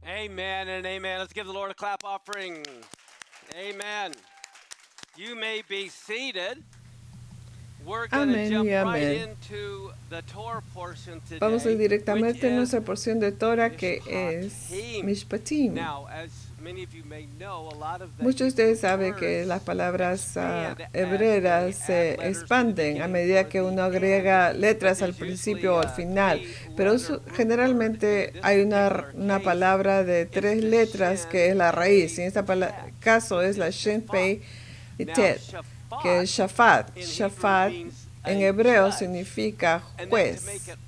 Amen and amen. Let's give the Lord a clap offering. Amen. You may be seated. We're going to Amén jump y right amén. into the Torah portion Vamos a ir today, which directamente a is nuestra porción de Torah que es Mishpatim. Mishpatim. Now, as many of you may know, a lot of the Muchos de Hebrew ustedes saben que las words palabras expand as hebreas they add se letters to the expanden a beginning medida or que the uno end, agrega but letras al there's principio usually o al a final, pero three-letter root word. generalmente And in this hay particular una case, palabra de it's 3 the letras shin, que es la raíz. Y pei, en este tet, caso which es la is shin, Shaphat. pei y Now, tet, que Shaphat es shafat. in Hebrew Shafat means en a hebreo judge. significa And then to make juez. it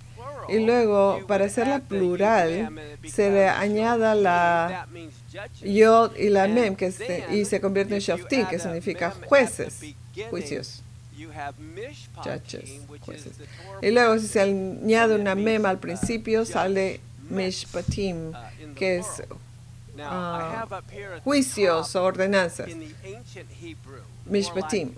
Y plural, luego, you para would hacerla add the yud plural, mem, and it se le becomes añada shoftim. la That means judges. yod y la And mem, y then, se convierte en if you shoftim, que add a significa mem at the jueces, beginning, juicios, you have judges, mishpatim, which is jueces. the Torah Y luego, si se portion, añade and it una means mem al principio, sale judgments mishpatim, in the que es plural. Now, I have up here at the top juicios o ordenanzas. in the ancient Hebrew, more like Mishpatim.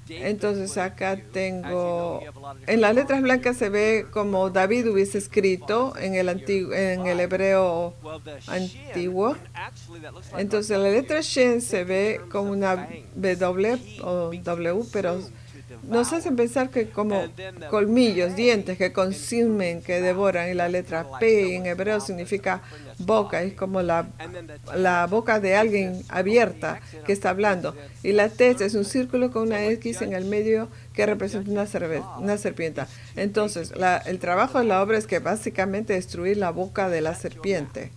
David Entonces would have acá used. As you know, tengo, you have a lot of en different las Torah letras blancas se ve here, como David hubiese escrito en el hebreo well, the shin, antiguo. actually, that looks like our Entonces la letra W. Shen se Think in ve terms como of una fangs. W Keep o means to W, pero consume, to nos hacen devour. pensar que como And then the colmillos, dientes pei que in Hebrew consumen, means que mouth. devoran. Y la That's kind letra of like P en someone's hebreo mouth that's significa open, that's boca, es talking. como And then the la tet, boca de which is a alguien circle with the abierta X in it, que está hablando. represents Y a la T es un serpent. círculo con una So X en el medio que a representa una, judge's job una serpiente. is to Entonces, basically el destroy trabajo the de la mouth obra es que person. básicamente destruir la boca de la Shut your mouth. serpiente.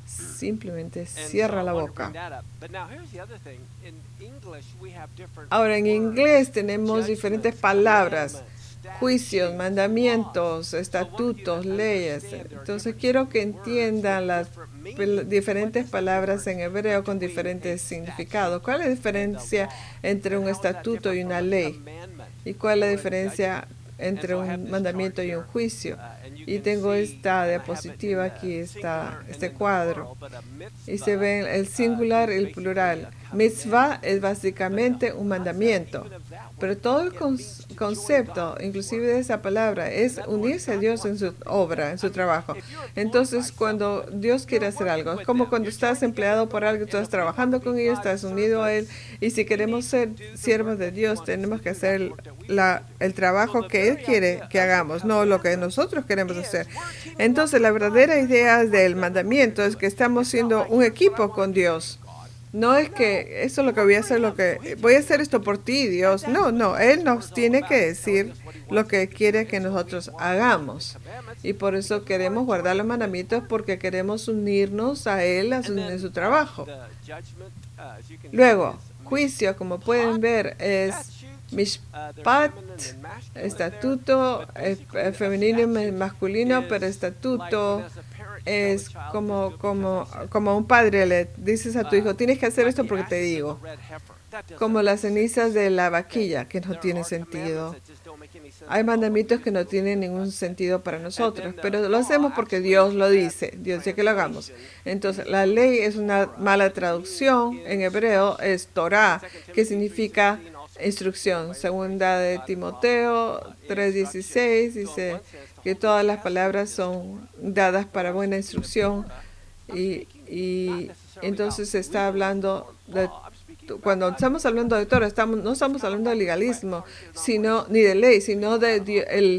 Simplemente And cierra so la I wanted to bring boca. that up. But now here's the other thing. In English, we have different Ahora, en inglés words, tenemos diferentes judgments, palabras, commandments, juicios, statutes, laws. mandamientos, So I wanted you to estatutos, leyes. understand there are Entonces different quiero que Hebrew words with entiendan las different meanings. What diferentes is the palabras difference en hebreo con between a diferentes significados. statute ¿Cuál es la and a diferencia law? entre And un how is that estatuto different y from una a ley? commandment ¿Y cuál es la or a diferencia judgment? And entre so I have un this chart mandamiento y un here, juicio? and you Y can tengo see, esta and I have it in diapositiva aquí, the singular and este in the cuadro. plural, but a Y se mitzvah ven el singular y is el basically plural. a Mitzvah commandment. es But the básicamente whole un concept, mandamiento. even of that Pero word, todo el it means to join concepto, God in His inclusive work. de esa palabra, In es other words, unirse a God Dios en wants su something obra, done. en I su mean, trabajo. if you're employed by Entonces, cuando someone, Dios quiere you're hacer working algo, es with como them. cuando You're estás joined together in empleado the por algo, work. And estás if we want to trabajando be con ellos, God's estás unido a Él. servants, Y si we queremos need to ser do the siervos work de that He Dios, wants us to tenemos que do, not the hacer work that we want to do. el So trabajo the que Él very quiere idea que of the hagamos, no lo que commandment nosotros queremos hacer. is we're teaming up Entonces, la with God. verdadera Here's what idea I want del done, and we're going to mandamiento do es it. que estamos It's not siendo like, un here's what I equipo want con to do for you, Dios. God. No es No, que eso es you lo que work voy a for hacer, Him, so He voy a tells you hacer what to esto por do. ti, And Dios. that's No, what no, God's Él Word nos is all tiene que about. He's telling decir us what He lo wants us que to do. quiere que And so we nosotros want to obey the hagamos. commandments Y por eso because we want queremos to guardar join los Him in His mandamientos work. porque queremos unirnos a Él And en then su trabajo. the judgment, as you can see, Luego, is juicio, como pueden mishpat, ver, es statute. They're mishpat, feminine and masculine there. estatuto, But basically, a femenino y statute masculino, pero is like when estatuto as a parent you tell a es child, just do it because I said. como un padre le dices a tu hijo, tienes que hacer Like esto the porque te ashes of digo. a red heifer. That doesn't Como las make sense. cenizas de la Okay? vaquilla, que no There tiene are commandments sentido. that just don't make any sense Hay at all, but we mandamientos que just no do them tienen because ningún God said. sentido para And nosotros, then the pero lo law, hacemos porque actually, Dios lo bad dice, Dios dice que lo hagamos. translation in Entonces, la Hebrew ley is es una Torah, mala but it traducción means en hebreo, es Torah, 2 que Timothy significa 3:16 also instrucción. translated Segunda de God is Timoteo instruction. 3:16 So in dice one sense, the que whole New todas las Testament palabras is son Torah. dadas But para I'm buena speaking of instrucción. Torah. I'm Y, speaking not y necessarily entonces about se está legalism hablando or de law. I'm speaking about cuando God. estamos hablando de Torah, no estamos It's kind of hablando de like a legalismo, target in sino operation. ni de ley, We sino know de how to operate.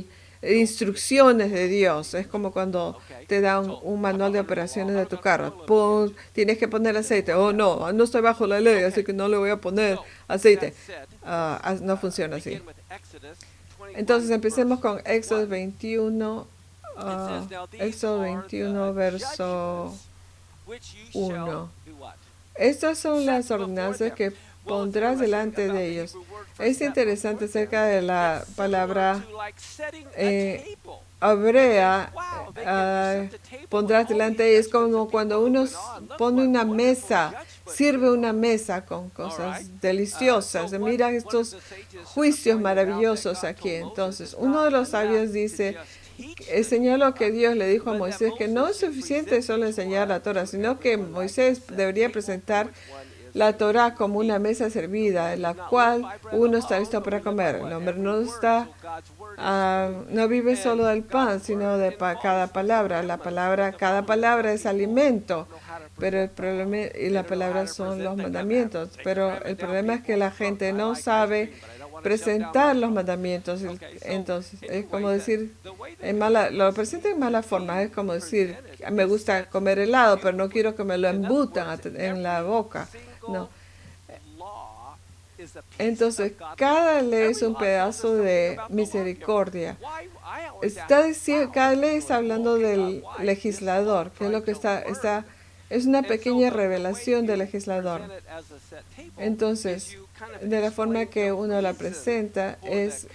instrucciones de Dios. Es como cuando Okay. te dan So, un I'm manual not de under the law. operaciones I'm de tu about to carro. oil him again. Tienes que poner Doesn't aceite. work Oh, that way. no estoy bajo la ley, así Okay. que no le voy a poner So, aceite. that said, No funciona así. begin with Exodus 21 Entonces empecemos con verse Éxodo 1. 21, It says, "Now these Éxodo are 21, the verso judgments which ye 1. shall do what? Estas son Set las before ordenanzas them." que Well, it's pondrás interesting delante about de the ellos. Hebrew word for Es set interesante before acerca them. de la It's similar palabra to like setting a eh, table. hebrea, Wow, they can set the table pondrás with all delante these de ellos judgments como and cuando people uno looking on. Look pone what una wonderful mesa, judgments sirve here. una mesa con All cosas right. deliciosas. So Mira one of estos the sages juicios pointed out that maravillosos God aquí. told Moses Entonces, it's uno de not los enough sabios to dice, just teach the señaló que Torah, Dios le dijo a but that Moisés que no Moses es should suficiente present solo the enseñar Torah la Torah, to sino que everyone like Moisés this debería table for presentar which one la Torá como una mesa servida en la cual uno está listo para comer. El hombre no está, no vive solo del pan, sino de cada palabra. Cada palabra es alimento, pero el problema y la palabra son los mandamientos. Pero el problema es que la gente no sabe presentar los mandamientos. Entonces es como decir, lo presenta en mala forma. Es como decir, me gusta comer helado, pero no quiero que me lo embutan en la boca. No. Entonces, cada ley es un pedazo de misericordia. Cada ley está hablando del legislador, que es lo que es una pequeña revelación del legislador. Entonces, de la forma que uno la presenta es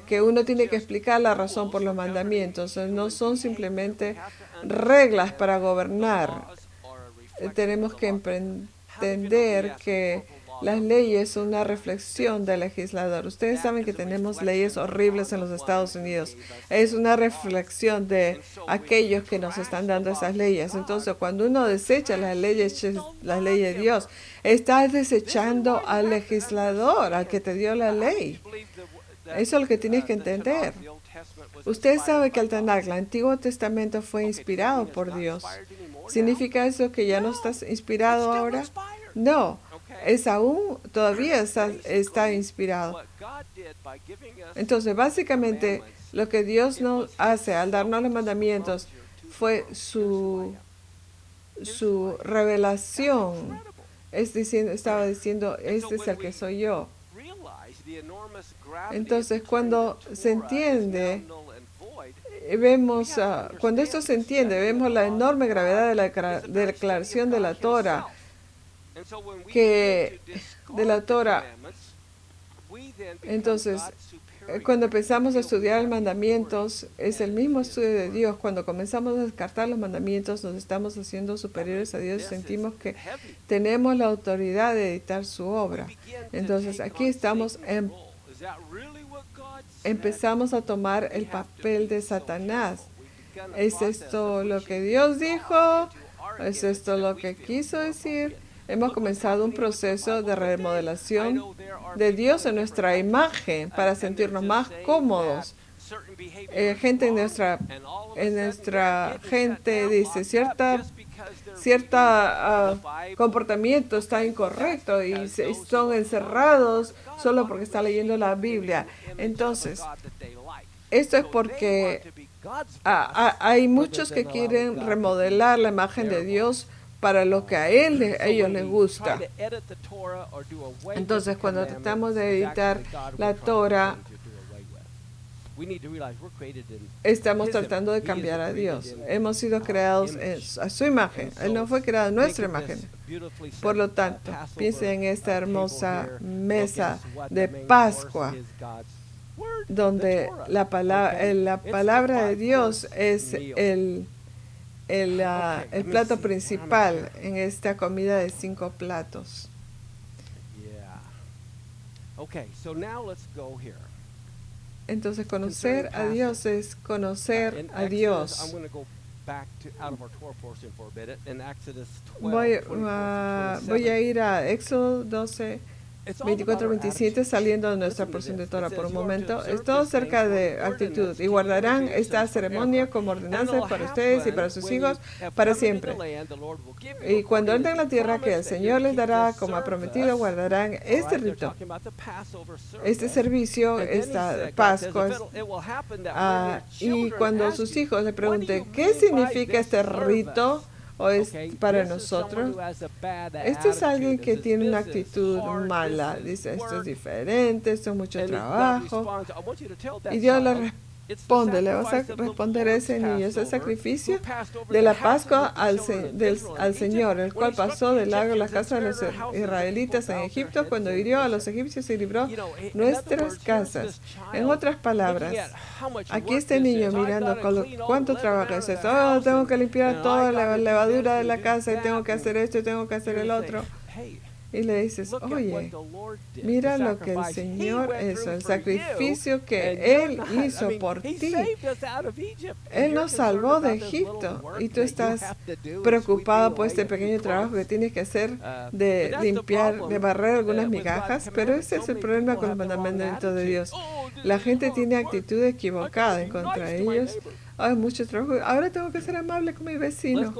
que uno tiene que explicar la razón por los mandamientos. No son simplemente reglas para gobernar. Tenemos que entender que las leyes son una reflexión del legislador. Ustedes saben que tenemos leyes horribles en los Estados Unidos. Es una reflexión de aquellos que nos están dando esas leyes. Entonces, cuando uno desecha las leyes de Dios, está desechando al legislador, al que te dio la ley. Eso es lo que tienes que entender. Usted sabe que el Tanakh, el Antiguo Testamento, fue inspirado por Dios. ¿Significa eso que ya no estás inspirado ahora? No, todavía está inspirado. Entonces, básicamente, lo que Dios nos hace al darnos los mandamientos fue su revelación. Estaba diciendo, este es el que soy yo. Entonces, cuando se entiende, cuando esto se entiende, vemos la enorme gravedad de la declaración de la Torah, Entonces, cuando empezamos a estudiar los mandamientos, es el mismo estudio de Dios. Cuando comenzamos a descartar los mandamientos, nos estamos haciendo superiores a Dios y sentimos que tenemos la autoridad de editar su obra. Entonces, aquí empezamos a tomar el papel de Satanás. ¿Es esto lo que Dios dijo? ¿Es esto lo que quiso decir? Hemos comenzado un proceso de remodelación de Dios en nuestra imagen para sentirnos más cómodos. Gente en nuestra gente dice cierta comportamiento está incorrecto y son encerrados solo porque están leyendo la Biblia. Entonces, esto es porque hay muchos que quieren remodelar la imagen de Dios para lo que a ellos les gusta. Entonces, cuando tratamos de editar la Torah, estamos tratando de cambiar a Dios. Hemos sido creados a su imagen. Él no fue creado en nuestra imagen. Por lo tanto, piensen en esta hermosa mesa de Pascua, donde la palabra de Dios es el plato principal en esta comida de 5 platos. Entonces, conocer a Dios es conocer a Dios. Voy a ir a Éxodo 12, 24-27, saliendo de nuestra porción de Torah por un momento. Es todo acerca de actitud. Y guardarán esta ceremonia como ordenanza para ustedes y para sus hijos para siempre. Y cuando entren en la tierra que el Señor les dará como ha prometido, guardarán este rito, este servicio, esta Pascua. Y cuando sus hijos le pregunten, ¿qué significa este rito? ¿O es para nosotros? Este es alguien que tiene una actitud mala. Dice, esto es diferente, esto es mucho trabajo. Y Dios le responde, le vas a responder a ese niño, ese sacrificio de la Pascua al Señor, el cual pasó del lago a la casa de los israelitas en Egipto cuando hirió a los egipcios y libró nuestras casas. En otras palabras, aquí este niño mirando cuánto trabajo es esto. Oh, tengo que limpiar toda la levadura de la casa y tengo que hacer esto y tengo que hacer el otro. y le dices, oye, mira lo que el Señor hizo, el sacrificio que Él hizo por ti. Él nos salvó de Egipto y tú estás preocupado por este pequeño trabajo que tienes que hacer de limpiar, de barrer algunas migajas, pero ese es el problema con los mandamientos de Dios. La gente tiene actitud equivocada en contra de ellos. Hay mucho trabajo. Ahora tengo que ser amable con mi vecino.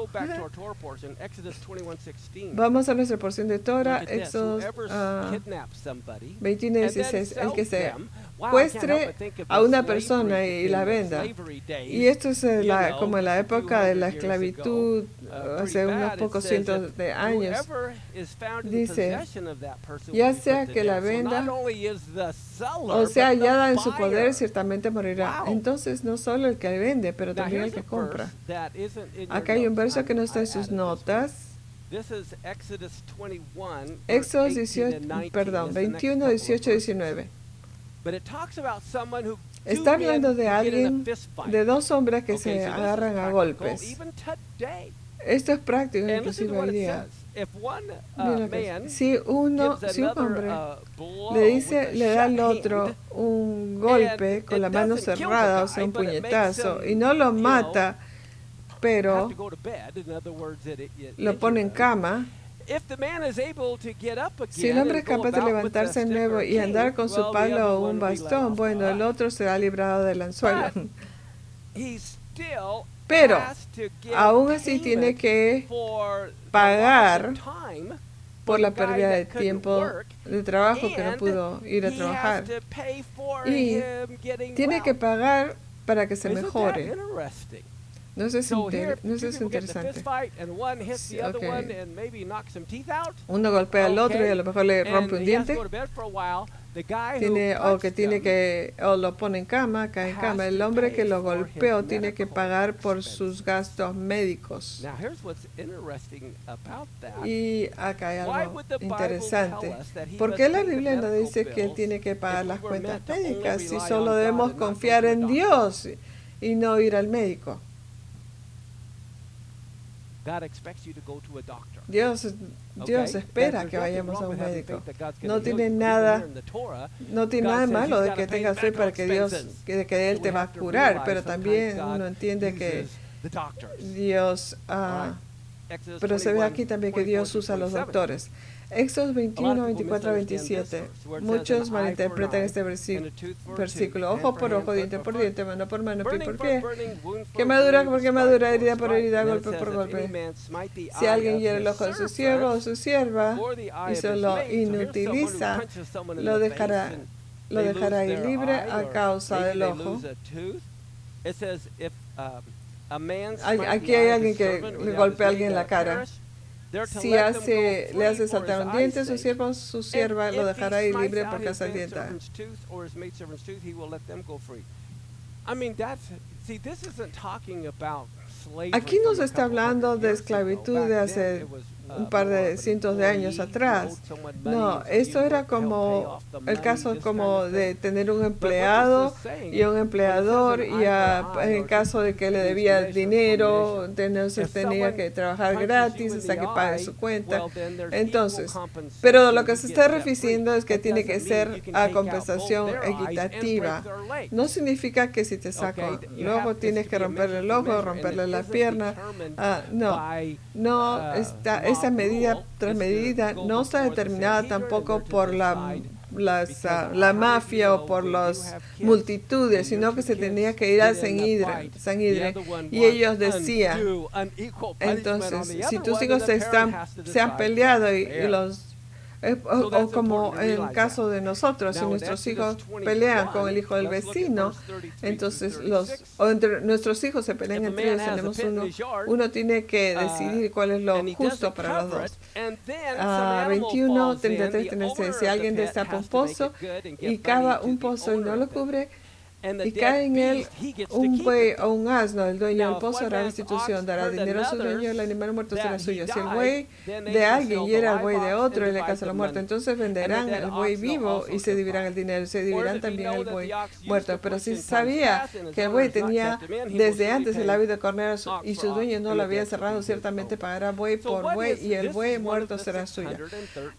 Vamos a nuestra porción de Torah, Éxodo 21:16. El que se secuestre a una persona y la venda. Y esto es como en la época de la esclavitud, hace unos pocos cientos de años. Dice, ya sea que la venda o sea hallada en su poder, ciertamente morirá. Entonces, no solo el que vende, pero también el que compra. Acá hay un verso que no está en sus notas. Éxodo 21, 18, 19. Está hablando de alguien, de dos hombres que se agarran a golpes. Esto es práctico, inclusive hoy día. Si un hombre le da al otro un golpe con la mano cerrada, o sea, un puñetazo, y no lo mata, pero lo pone en cama, si el hombre es capaz de levantarse de nuevo y andar con su palo o un bastón, bueno, el otro será librado del anzuelo. Pero aún así tiene que pagar por la pérdida de tiempo de trabajo que no pudo ir a trabajar. Y tiene que pagar para que se mejore. No sé si es interesante. Sí, okay. Uno golpea al otro y a lo mejor le rompe un diente. O lo pone en cama, cae en cama. El hombre que lo golpeó tiene que pagar por sus gastos médicos. Y acá hay algo interesante. ¿Por qué la Biblia no dice que él tiene que pagar las cuentas médicas si solo debemos confiar en Dios y no ir al médico? Dios espera que vayamos a un médico. No tiene nada malo de que tengas fe para que que Él te va a curar, pero también uno entiende que Dios, pero se ve aquí también que Dios usa a los doctores. Éxodo 21, 24, 27. Muchos malinterpretan este versículo. Ojo por ojo, diente por diente, mano por mano, pie por pie. Quemadura por quemadura, herida por herida, golpe por golpe. Si alguien hiere el ojo de su siervo o su sierva y se lo inutiliza, lo dejará ir libre a causa del ojo. Aquí hay alguien que le golpea a alguien en la cara. Si le hace saltar un diente, su siervo o su sierva lo dejará ir libre por causa del diente. Aquí no se está hablando de esclavitud de hace un par de cientos de años atrás. No, esto era como el caso como de tener un empleado y un empleador y en caso de que le debía dinero, entonces tenía que trabajar gratis hasta que pague su cuenta. Entonces, pero lo que se está refiriendo es que tiene que ser a compensación equitativa. No significa que si te saco el ojo tienes que romperle el ojo, romperle la pierna. No está. Esa medida tras medida no está determinada tampoco por la mafia o por las multitudes, sino que se tenía que ir a Sanhedrin. Y ellos decían, entonces, si tus hijos se han peleado y los o como en el caso de nosotros, si nuestros hijos pelean con el hijo del vecino, entonces entre nuestros hijos se pelean entre ellos, tenemos uno tiene que decidir cuál es lo justo para los dos. 21, 33, 36, si alguien destapa un pozo y cava un pozo y no lo cubre, y cae en él un buey o un asno, el dueño del pozo hará restitución, dará dinero a su dueño, el animal muerto será suyo. Si el buey de alguien hiera el buey de otro, él le causa la muerte. Entonces venderán el buey vivo y se dividirán el dinero, se dividirán también el buey muerto. Pero si sabía que el buey tenía desde antes el hábito de cornero y su dueño no lo había cerrado, ciertamente pagará buey por buey y el buey muerto será suyo.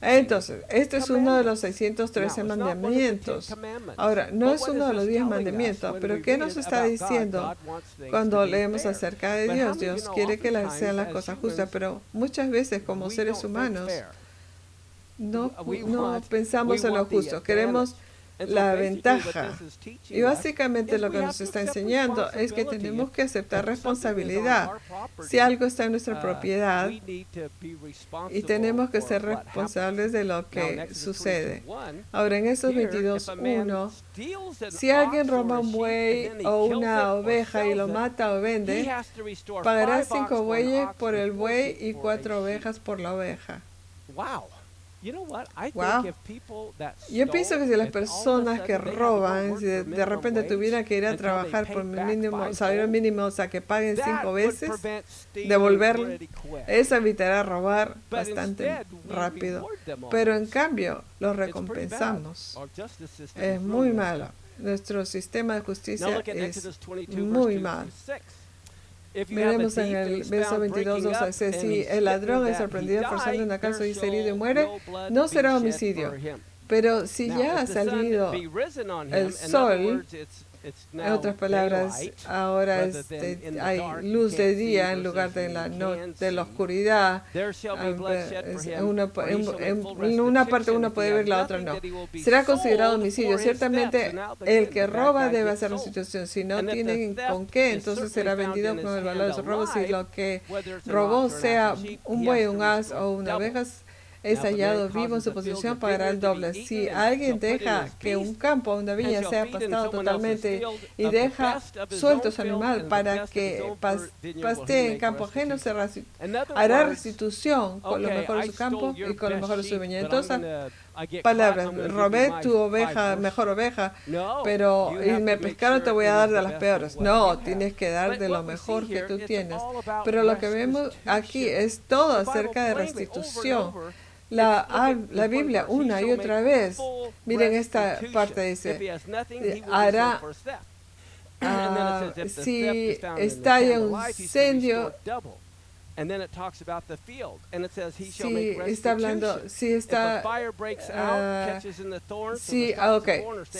Entonces, este es uno de los 613 mandamientos. Ahora, no es uno de los 10 mandamientos, pero ¿qué nos está diciendo cuando leemos acerca de Dios? Dios quiere que sean las cosas justas, pero muchas veces como seres humanos no pensamos en lo justo, queremos la ventaja. Y básicamente lo que nos está enseñando es que tenemos que aceptar responsabilidad. Si algo está en nuestra propiedad, y tenemos que ser responsables de lo que sucede. Ahora, en esos 22:1, si alguien roba un buey o una oveja y lo mata o vende, pagará 5 bueyes por el buey y 4 ovejas por la oveja. Wow. Yo pienso que si las personas que roban, si de repente tuvieran que ir a trabajar por mínimo, salario mínimo, o sea, que paguen 5 veces, devolverlo, eso evitará robar bastante rápido. Pero en cambio, los recompensamos. Es muy malo. Nuestro sistema de justicia es muy malo. Miremos en el verso 22, si el ladrón es sorprendido forzando una casa y es herido y muere, no será homicidio. Pero si ya ha salido el sol, en otras palabras, ahora hay luz de día en lugar de la oscuridad. En una parte uno puede ver, la otra no. Será considerado homicidio. Ciertamente, el que roba debe hacer restitución. Si no tienen con qué, entonces será vendido con el valor de su robo. Si lo que robó sea un buey, un as o una oveja, es hallado vivo en su posición, pagará el doble. Si alguien deja que un campo o una viña sea pastado totalmente y deja suelto su animal para que pastee en campo ajeno, hará restitución con lo mejor de su campo y con lo mejor de su viña. Entonces, palabras, robé tu oveja, mejor oveja, pero y me pescaron, te voy a dar de las peores. No, tienes que dar de lo mejor que tú tienes. Pero lo que vemos aquí es todo acerca de restitución. La Biblia una y otra vez, miren esta parte, dice, hará, si estalla un incendio, si está hablando, si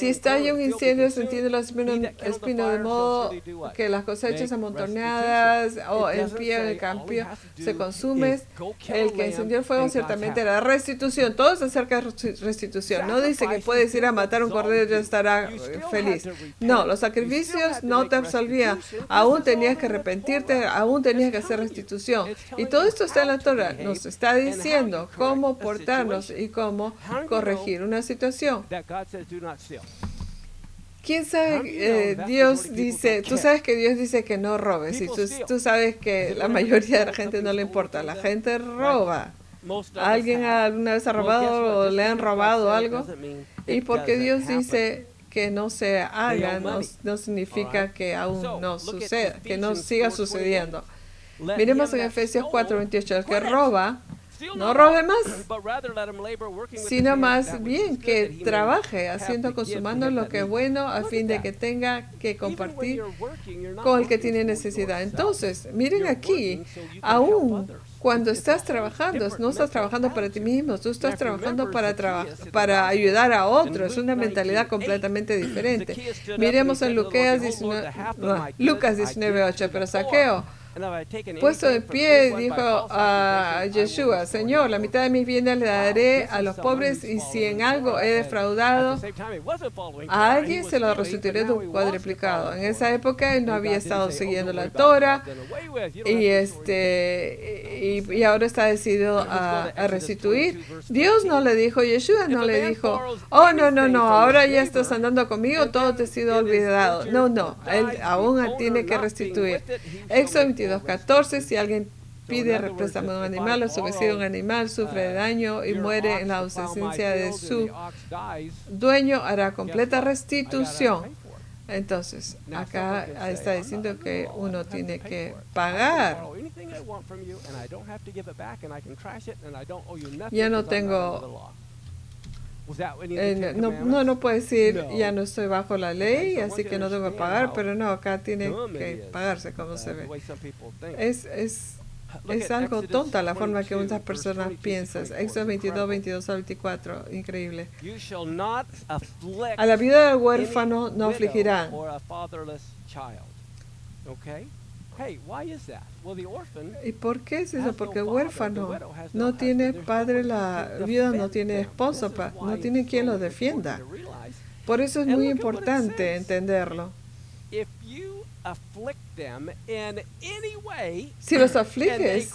estalla un incendio, se entiende los espinos de modo que las cosechas amontonadas o en pie en el campo se consumen. El que encendió el fuego ciertamente hará restitución. Todo es acerca de restitución. No dice que puedes ir a matar un cordero y ya estará feliz. No, los sacrificios no te absolvían. Aún tenías que arrepentirte, aún tenías que hacer restitución. Y todo esto está en la Torah. Nos está diciendo cómo portarnos y cómo corregir una situación. ¿Quién sabe? Dios dice, tú sabes que Dios dice que no robes. Y tú sabes que la mayoría de la gente no le importa. La gente roba. ¿Alguien alguna vez ha robado o le han robado algo? Y porque Dios dice que no se haga, no significa que aún no suceda, que no siga sucediendo. Miremos en Efesios 4:28, el que roba, no robe más, sino más bien que trabaje haciendo con su mano lo que es bueno a fin de que tenga que compartir con el que tiene necesidad. Entonces, miren aquí, aún cuando estás trabajando, no estás trabajando para ti mismo, tú estás trabajando para ayudar a otros. Es una mentalidad completamente diferente. Miremos en Lucas 19:8, pero Zaqueo, puesto de pie, dijo a Yeshua, Señor, la mitad de mis bienes le daré a los pobres y si en algo he defraudado a alguien, se lo restituiré cuadriplicado. En esa época él no había estado siguiendo la Torah y ahora está decidido a restituir. Dios no le dijo, Yeshua no le dijo, oh, no, ahora ya estás andando conmigo, todo te ha sido olvidado. No, él aún tiene que restituir. Éxodo 22:14, si alguien pide préstamo de un animal o su vecino un animal sufre de daño y muere en la ausencia de su dueño, hará completa restitución. Entonces, acá está diciendo que uno tiene que pagar. Ya no tengo... no puede decir, ya no estoy bajo la ley, así que no tengo que pagar, pero no, acá tiene que pagarse, como se ve. Es algo tonta la forma que muchas personas piensan. Éxodo 22, 22 a 24, increíble. A la viuda del huérfano no afligirán. ¿Y por qué es eso? Porque el huérfano no tiene padre, la viuda no tiene esposo, no tiene quien lo defienda. Por eso es muy importante entenderlo. Si los afliges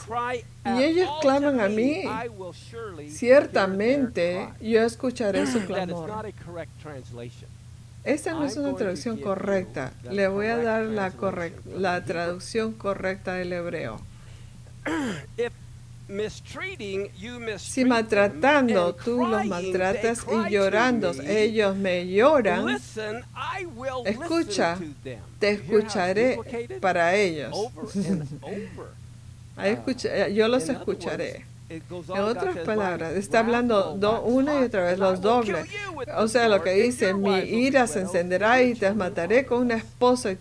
y ellos claman a mí, ciertamente yo escucharé su clamor. Esta no es una traducción correcta. Le voy a dar la traducción correcta del hebreo. Si maltratando tú los maltratas y llorando ellos me lloran, escucha, te escucharé para ellos. Yo los escucharé. En otras palabras, está hablando una y otra vez los dobles. O sea, lo que dice, mi ira se encenderá y te mataré con una esposa y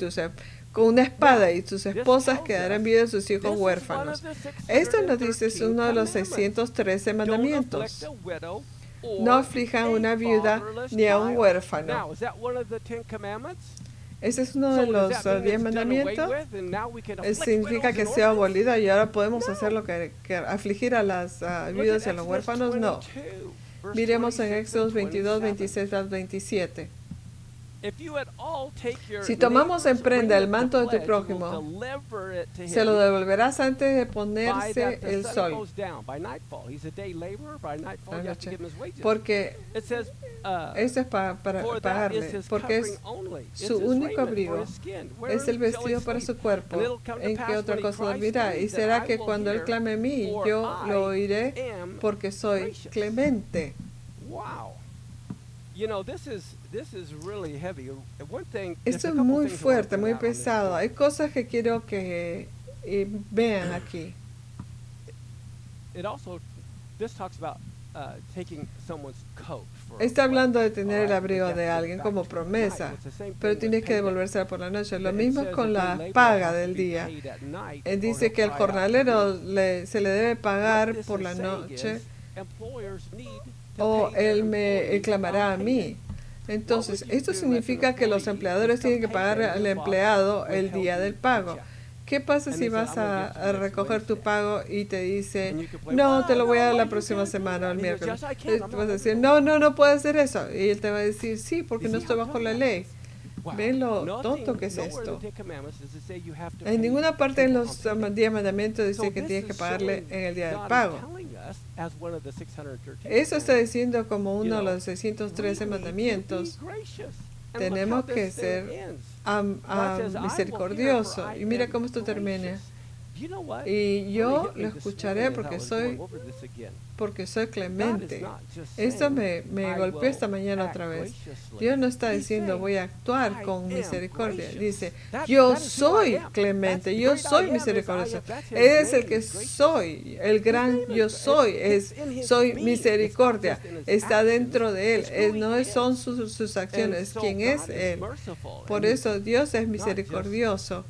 con una espada y tus esposas quedarán viudas y sus hijos huérfanos. Esto nos dice es uno de los 613 mandamientos. No aflijan a una viuda ni a un huérfano. Ese es uno de los 10 mandamientos. ¿Significa que sea abolido y ahora podemos hacer lo que afligir a las viudas y a los huérfanos? No. Miremos en Éxodo 22, 26 al 27. Si tomamos en prenda el manto de tu prójimo, se lo devolverás antes de ponerse el sol. Porque eso es para pagarle, porque es su único abrigo, es el vestido para su cuerpo, en que otra cosa dormirá. Y será que cuando él clame a mí, yo lo oiré, porque soy clemente. Esto es muy fuerte, muy pesado. Hay cosas que quiero que vean aquí. Está hablando de tener el abrigo de alguien como promesa, pero tiene que devolvérsela por la noche. Lo mismo con la paga del día. Él dice que el jornalero se le debe pagar por la noche o él clamará a mí. Entonces, esto significa que los empleadores tienen que pagar al empleado el día del pago. ¿Qué pasa si vas a recoger tu pago y te dice, no, te lo voy a dar la próxima semana o el miércoles? Tú vas a decir, no puedo hacer eso. Y él te va a decir, sí, porque no estoy bajo la ley. ¿Ven lo tonto que es esto? En ninguna parte de los 10 mandamientos dice que tienes que pagarle en el día del pago. Eso está diciendo como uno de los 613 mandamientos. Tenemos que ser misericordiosos. Y mira cómo esto termina. Y yo lo escucharé porque soy clemente. Esto me golpeó esta mañana otra vez. Dios no está diciendo voy a actuar con misericordia. Dice, yo soy clemente, yo soy misericordioso. Él es el que soy, el gran yo soy, soy misericordia. Está dentro de Él. No son sus acciones, quien es Él. Por eso Dios es misericordioso.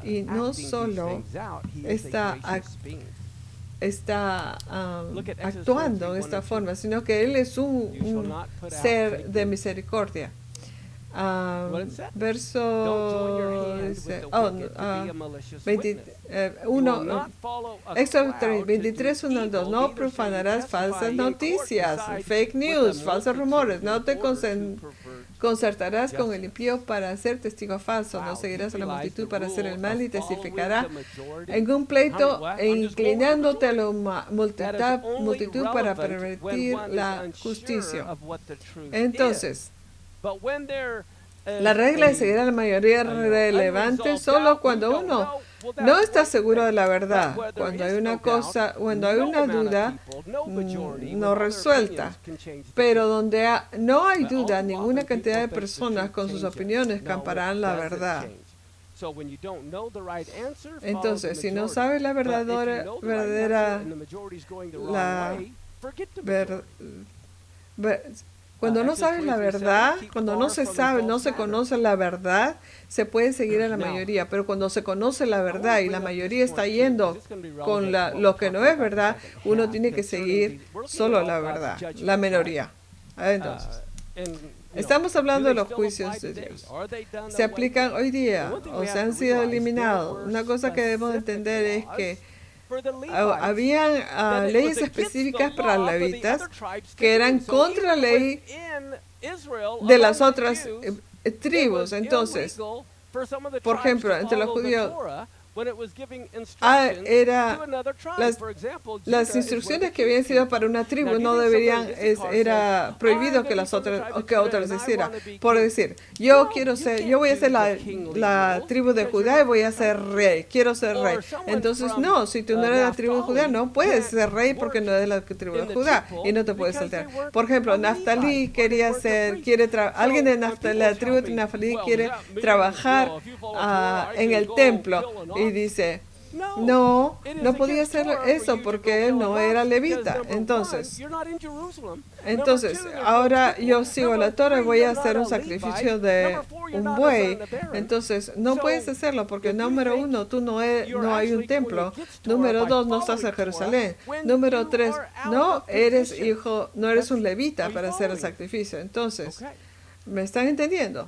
Y no solo está actuando en esta forma, sino que Él es un ser de misericordia. Verso Éxodo 23, 1 al 2. No profanarás falsas noticias, fake news, falsos rumores. No te concertarás con el impío para ser testigo falso. No seguirás a la multitud para hacer el mal y testificará en un pleito inclinándote a la multitud para pervertir la justicia. Entonces, La regla de seguir a la mayoría es relevante solo cuando uno no está seguro de la verdad, cuando hay una duda no resuelta. Pero donde no hay duda, ninguna cantidad de personas con sus opiniones camparán la verdad. Entonces, si no sabes la cuando no sabes la verdad, cuando no se conoce la verdad, se puede seguir a la mayoría, pero cuando se conoce la verdad y la mayoría está yendo con lo que no es verdad, uno tiene que seguir solo la verdad, la minoría. Entonces, estamos hablando de los juicios de Dios. ¿Se aplican hoy día o se han sido eliminados? Una cosa que debemos entender es que habían leyes específicas para los levitas que eran contra la ley de las otras tribus. Entonces, por ejemplo, entre los judíos, las instrucciones que habían sido para una tribu no deberían, era prohibido que otras hicieran. Por decir, yo voy a ser la tribu de Judá y voy a ser rey, quiero ser rey. Entonces, no, si tú no eres la tribu de Judá, no puedes ser rey porque no eres la tribu de Judá y no te puedes saltar. Por ejemplo, Naftalí alguien de Naftalí, la tribu de Naftalí quiere trabajar en el templo y dice, no podía hacer eso porque él no era levita. Entonces, ahora yo sigo la Torah y voy a hacer un sacrificio de un buey. Entonces, no puedes hacerlo porque, número uno, no hay un templo. Número dos, no estás en Jerusalén. Número tres, no eres un levita para hacer el sacrificio. Entonces, ¿me están entendiendo?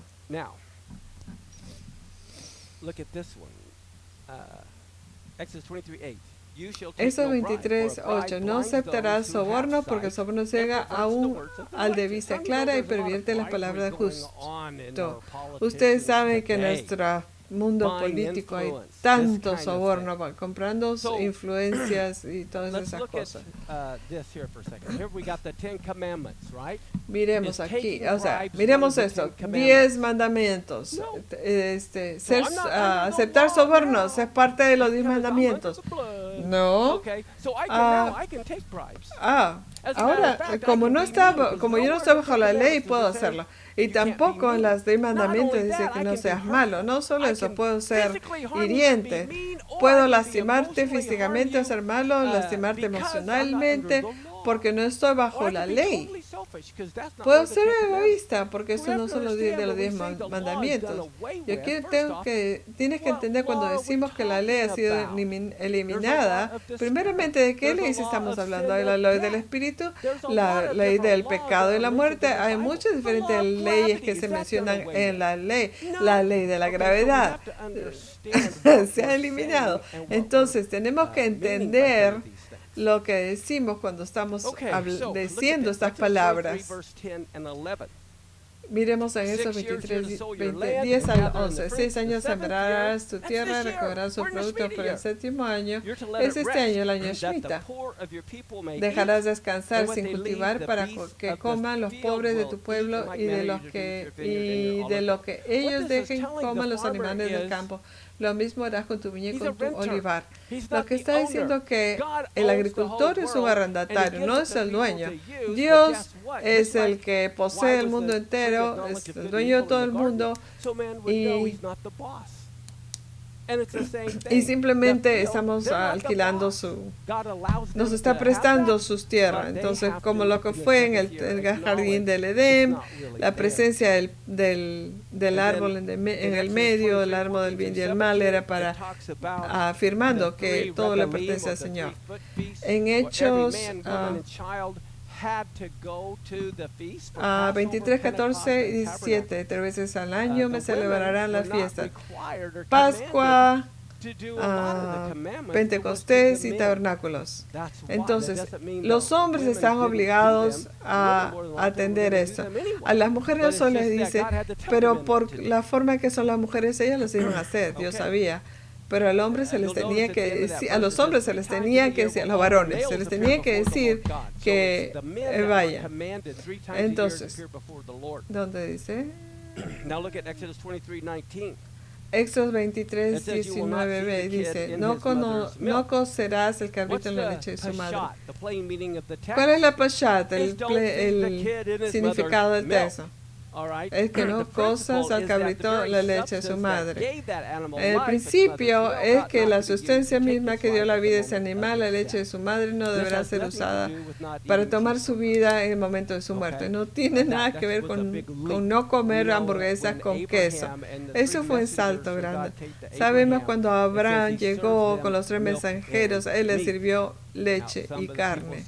Éxodo 23:8. No aceptarás soborno porque el soborno ciega aún al de vista clara y pervierte las palabras de justo. Ustedes saben que en nuestro mundo político hay tanto soborno comprando influencias y todas esas cosas. Miremos aquí, miremos esto, 10 mandamientos. Aceptar sobornos es parte de los 10 mandamientos. No. Ahora, como yo no estoy bajo la ley, puedo hacerlo. Y tampoco en las 10 mandamientos dice que no seas malo. No solo eso, puedo ser hiriente. Puedo lastimarte físicamente o ser malo, lastimarte emocionalmente, porque no estoy bajo la ley. Puedo ser egoísta, porque eso no son los 10 de los 10 mandamientos. Tienes que entender cuando decimos que la ley ha sido eliminada, primeramente, ¿de qué ley estamos hablando? ¿De la ley del espíritu? ¿La ley del pecado y la muerte? Hay muchas diferentes leyes que se mencionan en la ley. La ley de la gravedad se ha eliminado. Entonces, tenemos que entender lo que decimos cuando estamos diciendo estas palabras. Miremos en esos 10 al 11. 6 años sembrarás tu tierra, recogerás su producto, pero el séptimo año es este año, el año Shemitah. Dejarás descansar sin cultivar para que coman los pobres de tu pueblo y de lo que ellos dejen coman los animales del campo. Lo mismo harás con tu viña y con tu olivar. Lo que está diciendo que el agricultor es un arrendatario, no es el dueño. Dios es el que posee el mundo entero, es el dueño de todo el mundo y simplemente estamos alquilando nos está prestando sus tierras. Entonces, como lo que fue en el jardín del Edén, la presencia del árbol en el medio, el árbol del bien y el mal, era para afirmando que todo le pertenece al Señor. En Hechos 23, 14 y 17, 3 veces al año me celebrarán las fiestas: Pascua, Pentecostés y tabernáculos. Entonces, los hombres están obligados a atender esto. A las mujeres no solo les dice, pero por la forma que son las mujeres, ellas lo iban a hacer, Dios sabía. Pero al hombre se les tenía que decir, a los hombres se les tenía que decir, a los varones se les tenía que decir que vayan. Entonces, ¿dónde dice? Now look at Exodus 23:19. Éxodo 23, 19b dice, no cocerás el cabrito en la leche de su madre. ¿Cuál es la pashat, el significado del texto? Es que no cosas al cabrito la leche de su madre. El principio es que la sustancia misma que dio la vida a ese animal, la leche de su madre, no deberá ser usada para tomar su vida en el momento de su muerte. No tiene nada que ver con no comer hamburguesas con queso. Eso fue un salto grande. Sabemos cuando Abraham llegó con los 3 mensajeros, él les sirvió leche y carne.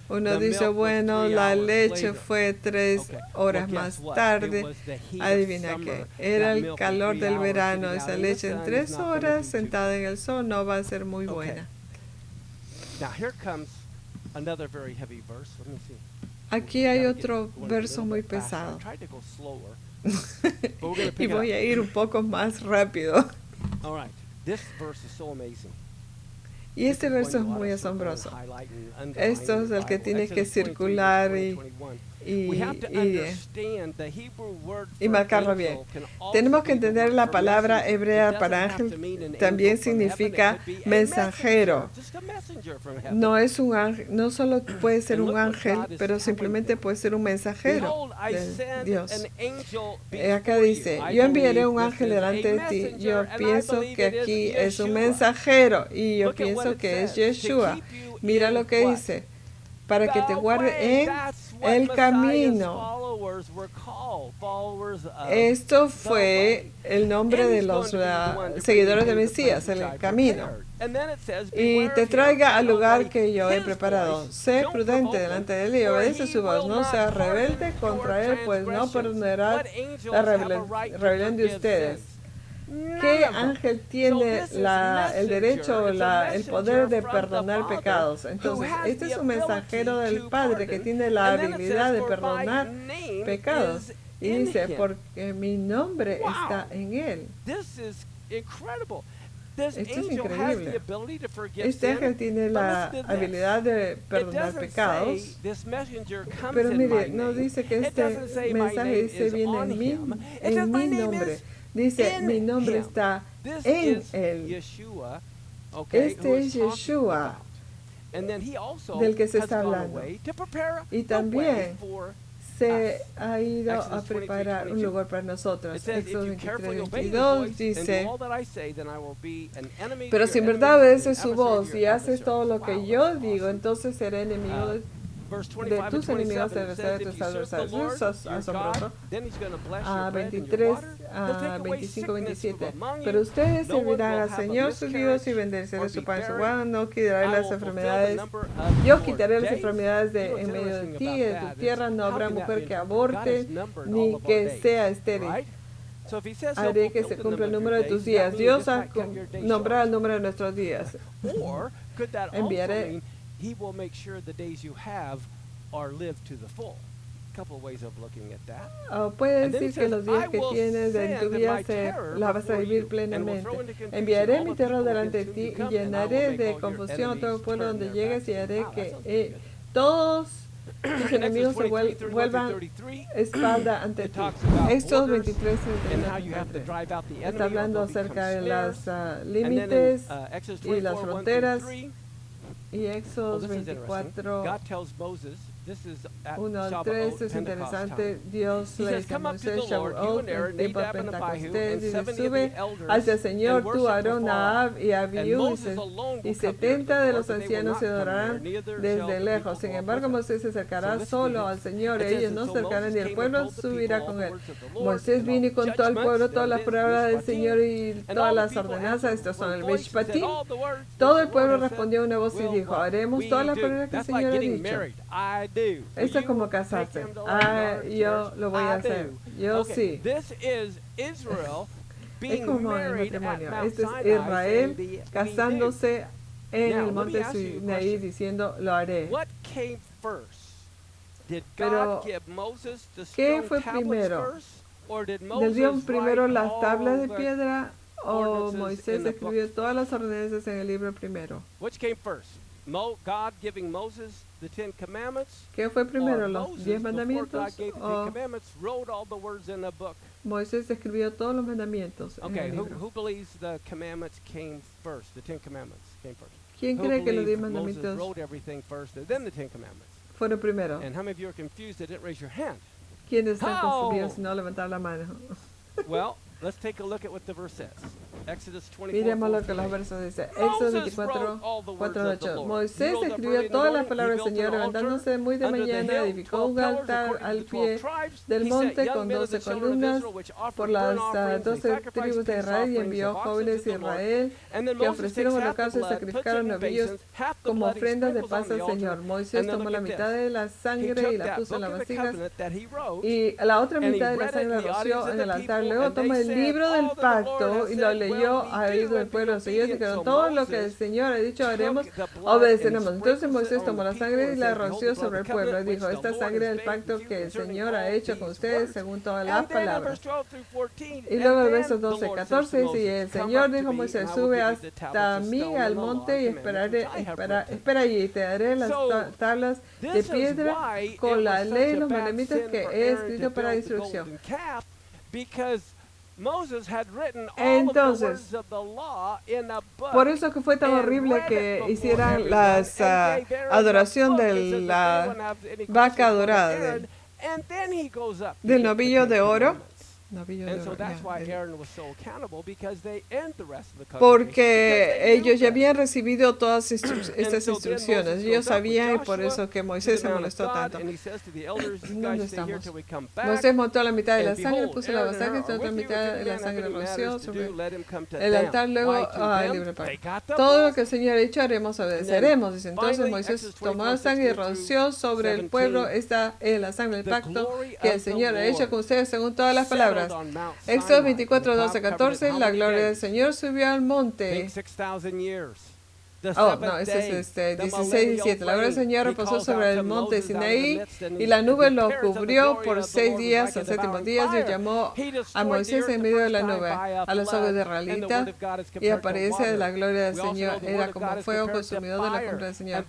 Uno dice, bueno, la leche fue 3 horas más tarde. Adivina qué, era el calor del verano. Esa leche en 3 horas sentada en el sol no va a ser muy buena. Aquí hay otro verso muy pesado. Y voy a ir un poco más rápido. Y este verso es muy asombroso. Esto es el que tienes que circular y marcarlo bien. Tenemos que entender la palabra hebrea para ángel también significa mensajero. No es un ángel, no solo puede ser un ángel, pero simplemente puede ser un mensajero de Dios. Acá dice, yo enviaré un ángel delante de ti. Yo pienso que aquí es un mensajero y yo pienso que es Yeshua. Mira lo que dice, para que te guarde en el camino. Esto fue el nombre de los seguidores de Mesías, el camino. Y te traiga al lugar que yo he preparado. Sé prudente delante de él y obedece su voz. No seas rebelde contra él, pues no perdonará la rebelión de ustedes. ¿Qué ángel tiene el derecho, el poder de perdonar pecados? Entonces, este es un mensajero del Padre que tiene la habilidad de perdonar pecados. Y dice, porque mi nombre está en él. Esto es increíble. Este ángel tiene la habilidad de perdonar pecados, pero mire, no dice que este mensaje dice viene en mi nombre. Dice, mi nombre está en él. Este es Yeshua, del que se está hablando. Y también se ha ido a preparar un lugar para nosotros. Éxodo 23, 22 dice, pero si en verdad obedeces su voz y haces todo lo que yo digo, entonces seré enemigo de tus enemigos, de tus adversarios. Eso es asombroso. 23, 25, 27. Pero ustedes servirán al Señor su Dios y bendeciré su pan y su agua. No quitaré las enfermedades. Yo quitaré las enfermedades de en medio de ti y de tu tierra. No habrá mujer que aborte ni que sea estéril. Haré que se cumpla el número de tus días. Dios ha nombrado el número de nuestros días. Enviaré. He will make sure the days you have are lived to the full. A couple of ways of looking at that. Puede decir que los días que tienes en tu vida la vas a vivir plenamente. Enviaré mi terror delante de ti y llenaré de confusión a todo el pueblo donde llegues y haré que todos tus enemigos se vuelvan espalda ante ti. Estos 23 está hablando acerca de los límites y las fronteras. Y Éxodo 24, 1 al 3 es interesante. Dios le dice a Moisés, Shavuot, en tiempo de Pentecostés, dice, sube hacia el Señor, tú, Aarón, Naab y Abiú, y 70 de los ancianos se adorarán desde lejos. Sin embargo, Moisés se acercará solo al Señor, ellos no se acercarán y el pueblo subirá con él. Moisés vino y contó al pueblo todas las palabras del Señor y todas las ordenanzas. Estos son el Mishpatim. Todo el pueblo respondió a una voz y dijo, haremos todas las palabras que el Señor ha dicho. Esto es como casarse. Yo lo voy a hacer. Yo sí. Es como el matrimonio. Este es Israel casándose en el monte Sinaí diciendo, lo haré. Pero, ¿qué fue primero? ¿Le dio primero las tablas de piedra o Moisés escribió todas las ordenanzas en el libro primero? God giving Moses the 10 Commandments, ¿Qué fue primero, or los Moses, 10 before God mandamientos? gave the 10 ¿O Commandments, wrote all the words in a book? Moisés escribió todos los mandamientos en Okay, el who libro? believes the commandments came first? The 10 Commandments came first. ¿Quién Who cree que los 10 believes Moses mandamientos wrote everything first and then the 10 Commandments? fueron primero? And how many of you are confused that didn't raise your hand? ¿Quiénes están How? confundidos si no levantar la mano? Well, let's take a look at what the verse says. Exodus 24, Miremos lo 4, que los 3. versos dicen. Éxodo 24, 4 al 8. Moisés escribió todas las palabras del Señor, levantándose muy de mañana, edificó un altar al pie del monte con 12 columnas por las 12 tribus de Israel y envió jóvenes de Israel que ofrecieron holocausto y sacrificaron novillos como ofrendas de paz al Señor. Moisés tomó la mitad de la sangre y la puso en las vasijas y la otra mitad de la sangre la roció en el altar. Luego tomó el libro del pacto y lo leyó a oído del pueblo. Los ellos dijeron, todo lo que el Señor ha dicho haremos, obedeceremos. Entonces Moisés tomó la sangre y la roció sobre el pueblo y dijo, esta sangre del pacto que el Señor ha hecho con ustedes según todas las palabras. Y luego el verso 12, 14 dice, y el Señor dijo a Moisés, sube hasta mí al monte y espera allí y te daré las tablas de piedra con la ley y los mandamientos que he escrito para instrucción. Entonces, por eso que fue tan horrible que hicieran la adoración de la vaca dorada, del novillo de oro. Porque ellos ya habían recibido todas estas instrucciones. Ellos sabían y por eso que Moisés se molestó tanto. ¿Dónde estamos? Moisés montó la mitad de la sangre, puso la vasija y otra mitad de la sangre roció sobre el altar. Luego, libre pacto. Todo lo que el Señor ha dicho haremos, obedeceremos. Dice, entonces Moisés tomó la sangre y roció sobre el pueblo esta la sangre del pacto que el Señor ha hecho con ustedes según todas las palabras. Éxodo 24, 12, 14, la gloria del Señor subió al monte. Oh, no, ese es 16, 17. La gloria del Señor reposó sobre el monte Sinaí y la nube lo cubrió por 6 días. Al séptimo día Dios llamó a Moisés en medio de la nube a los ojos de israelita y apariencia de la gloria del Señor era como fuego consumidor de la compra del Señor.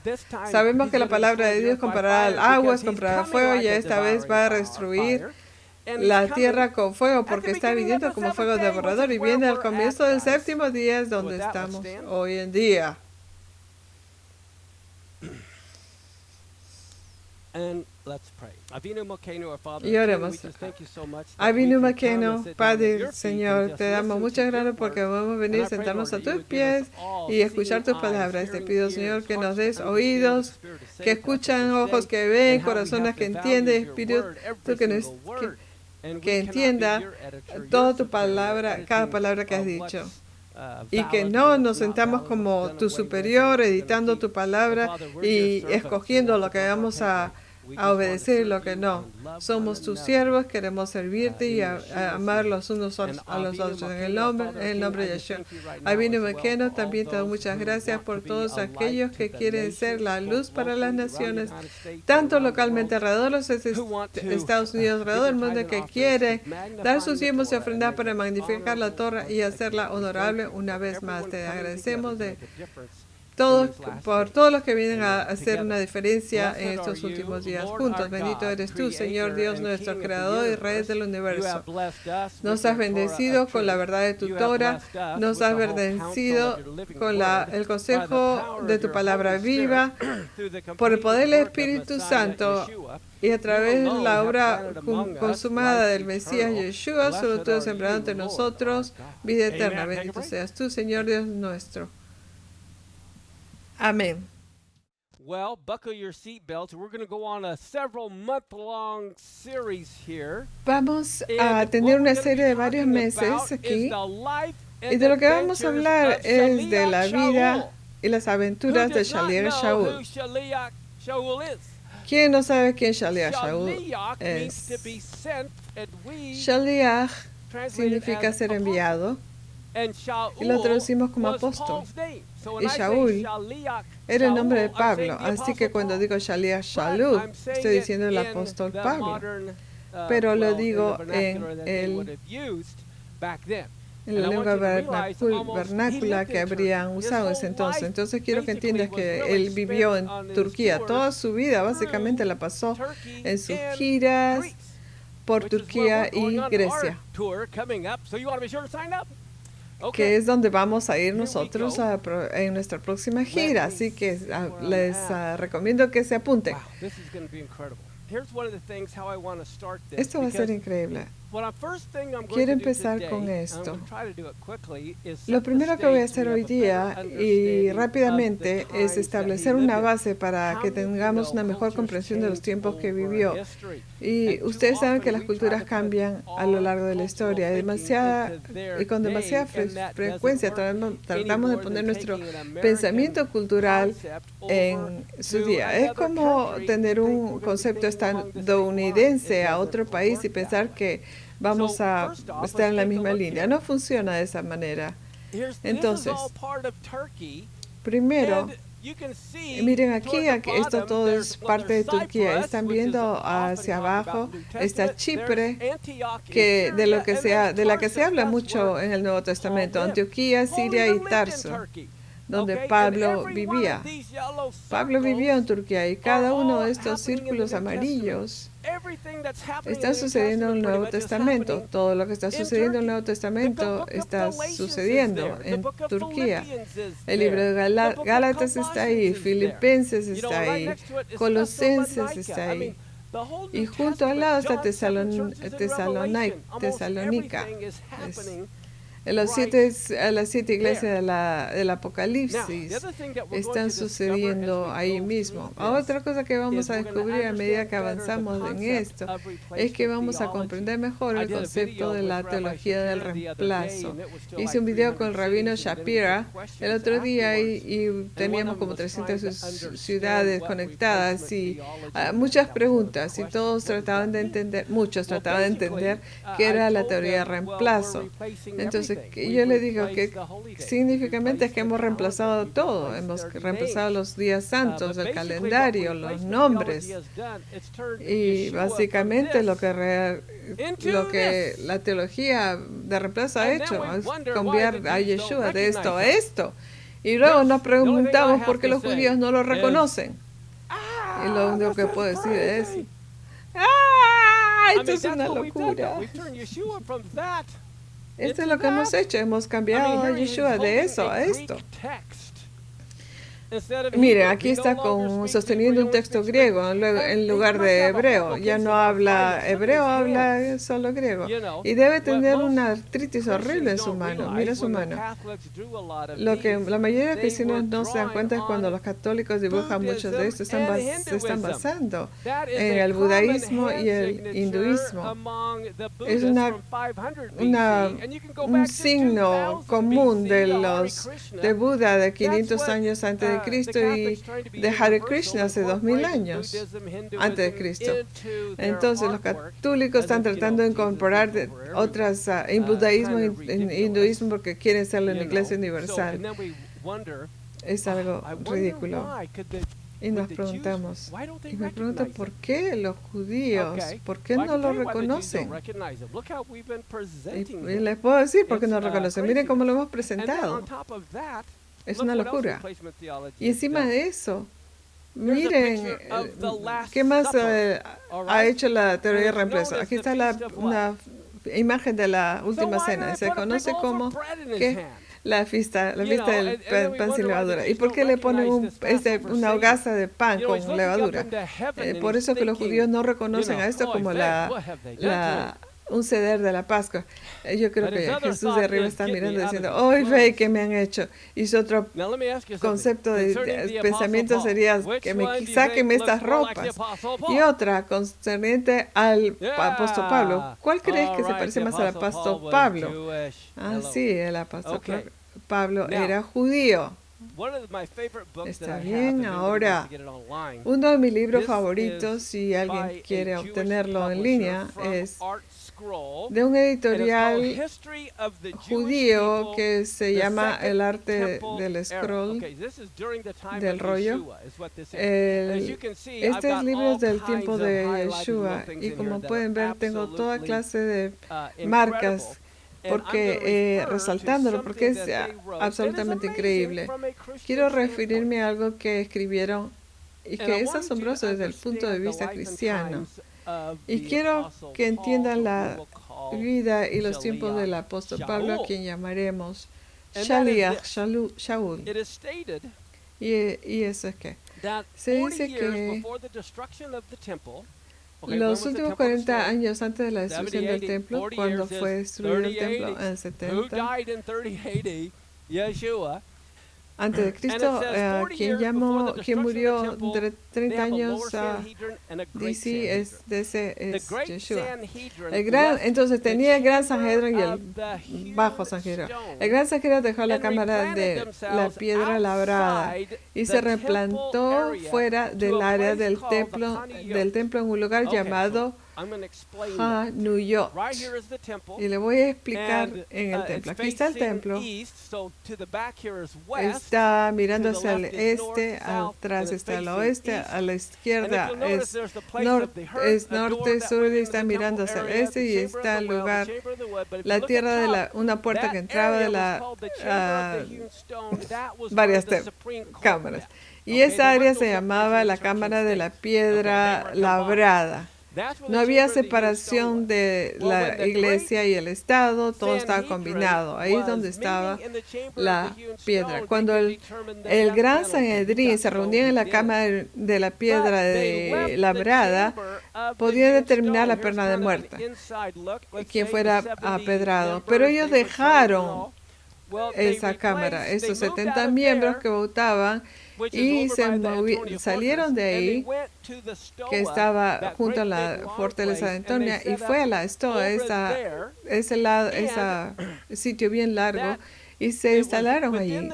Sabemos que la palabra de Dios comparada al agua es comparada al fuego y esta vez va a destruir la tierra con fuego porque está viniendo como fuego devorador y viene al comienzo del séptimo día es donde estamos hoy en día. Y oremos. Avinu Makeno, Padre, Señor, te damos muchas gracias porque podemos venir, sentarnos a tus pies y escuchar tus palabras. Te pido, Señor, que nos des oídos, que escuchan, ojos que ven, corazones que entienden, espíritu que entienda toda tu palabra, cada palabra que has dicho. Y que no nos sentamos como tu superior, editando tu palabra y escogiendo lo que vamos a obedecer y lo que no. Somos tus siervos, queremos servirte y amar los unos a los otros. En el nombre de Yeshua. Avinu Makeno, también te doy muchas gracias por todos aquellos que quieren ser la luz para las naciones, tanto localmente alrededor de los Estados Unidos, alrededor del mundo, que quieren dar sus diezmos y ofrendas para magnificar la Torah y hacerla honorable una vez más. Te agradecemos por todos los que vienen a hacer una diferencia en estos últimos días juntos. Bendito eres tú, Señor Dios nuestro, Creador y Rey del universo. Nos has bendecido con la verdad de tu Torah, nos has bendecido con el consejo de tu palabra viva, por el poder del Espíritu Santo y a través de la obra consumada del Mesías Yeshua, solo tú has sembrado entre nosotros vida eterna. Bendito seas tú, Señor Dios nuestro. Amén. Well, buckle your seatbelts. We're going to go on a several month-long series here. Vamos a tener una serie de varios meses aquí. Y de lo que vamos a hablar es de la vida y las aventuras de Shaliach Shaul. ¿Quién no sabe quién Shaliach Shaul es? Shaliach significa ser enviado y lo traducimos como apóstol. Y Shaul era el nombre de Pablo, así que cuando digo Shaliach Shaul, estoy diciendo el apóstol Pablo, pero lo digo en el en la lengua vernácula que habrían usado en ese entonces. Entonces quiero que entiendas que él vivió en Turquía. Toda su vida básicamente la pasó en sus giras por Turquía y Grecia, que es donde vamos a ir nosotros en nuestra próxima gira. Así que les recomiendo que se apunten. Esto va a ser increíble. Quiero empezar con esto. Lo primero que voy a hacer hoy día y rápidamente es establecer una base para que tengamos una mejor comprensión de los tiempos que vivió. Y ustedes saben que las culturas cambian a lo largo de la historia y con demasiada frecuencia tratamos de poner nuestro pensamiento cultural en su día. Es como tener un concepto estadounidense a otro país y pensar que vamos a estar en la misma línea. No funciona de esa manera. Entonces, primero, miren aquí, esto todo es parte de Turquía. Están viendo hacia abajo, está Chipre, de la que se habla mucho en el Nuevo Testamento, Antioquía, Siria y Tarso, donde Pablo vivía. Pablo vivió en Turquía y cada uno de estos círculos amarillos está sucediendo en el Nuevo Testamento. Todo lo que está sucediendo en el Nuevo Testamento está sucediendo en Turquía. El libro de Gálatas está ahí, Filipenses está ahí, Colosenses está ahí. Y junto al lado está Tesalónica. Las siete iglesias del Apocalipsis están sucediendo ahí mismo. Otra cosa que vamos a descubrir a medida que avanzamos en esto es que vamos a comprender mejor el concepto de la teología del reemplazo. Hice un video con el rabino Shapira el otro día y teníamos como 300 ciudades conectadas y muchas preguntas y muchos trataban de entender qué era la teoría del reemplazo. Entonces, yo le digo que significativamente es que hemos reemplazado todo, hemos reemplazado los días santos, el calendario, los nombres y básicamente lo que la teología de reemplazo ha hecho es cambiar a Yeshua de esto a esto y luego nos preguntamos por qué los judíos no lo reconocen y lo único que puedo decir es esto es una locura. Esto es lo que hemos hecho, hemos cambiado a Yeshua de eso a esto. Mire, aquí está sosteniendo un texto griego en lugar de hebreo. Ya no habla hebreo, habla solo griego. Y debe tener una artritis horrible en su mano. Mira su mano. Lo que la mayoría de cristianos no se dan cuenta es cuando los católicos dibujan muchos de esto, se están basando en el budaísmo y el hinduismo. Es un signo común de Buda de 500 años antes de Cristo y de Hare Krishna hace 2000 años antes de Cristo. Entonces los católicos están tratando de incorporar otras en budaísmo y en hinduismo porque quieren ser la iglesia universal. Es algo ridículo. Y nos preguntamos, y me pregunto por qué los judíos, por qué no lo reconocen. Y les puedo decir por qué no lo reconocen. Miren cómo lo hemos presentado. Es una locura. Y encima de eso, miren qué más ha hecho la teoría de reemplazo. Aquí está una imagen de la última cena. Se conoce como la fiesta del pan sin levadura. ¿Y por qué le ponen una hogaza de pan con levadura? Por eso que los judíos no reconocen a esto como un ceder de la Pascua. Yo creo que Jesús de arriba está mirando diciendo, ¡ay, ve qué me han hecho! Y su otro concepto de pensamiento sería que sáquenme estas ropas. Y otra concerniente al apóstol Pablo. ¿Cuál crees que se parece más al apóstol Pablo? Sí, el apóstol Pablo era judío. Está bien, ahora uno de mis libros favoritos, si alguien quiere obtenerlo en línea, es de un editorial judío que se llama El arte del scroll, del rollo. Este es libros del tiempo de Yeshua y como pueden ver tengo toda clase de marcas porque resaltándolo, porque es absolutamente increíble. Quiero referirme a algo que escribieron y que es asombroso desde el punto de vista cristiano. Y quiero que entiendan la vida y los tiempos del apóstol Pablo, a quien llamaremos Shaliach Shaul. Y eso es que se dice que los últimos 40 años antes de la destrucción del templo, cuando fue destruido el templo en el 70, antes de Cristo, quien murió de 30 años DC es Yeshua. Entonces tenía el gran Sanhedrin y el bajo Sanhedrin. El gran Sanhedrin dejó la cámara de la piedra labrada y se replantó fuera del área del templo en un lugar llamado Hanuyot. Y le voy a explicar en el templo. Aquí está el templo. Está mirando hacia el este, atrás está el oeste, a la izquierda es norte, sur, y está mirando hacia el este y está el lugar, la tierra de una puerta que entraba de varias cámaras. Y esa área se llamaba la cámara de la piedra labrada. No había separación de la iglesia y el Estado, todo estaba combinado. Ahí es donde estaba la piedra. Cuando el gran Sanhedrin se reunía en la cámara de la piedra labrada, podía determinar la pena de muerte, quien fuera apedrado. Pero ellos dejaron esa cámara, esos 70 miembros que votaban, y salieron de ahí, que estaba junto a la fortaleza de Antonia, y fue a la Estoa, ese sitio bien largo, y se instalaron allí.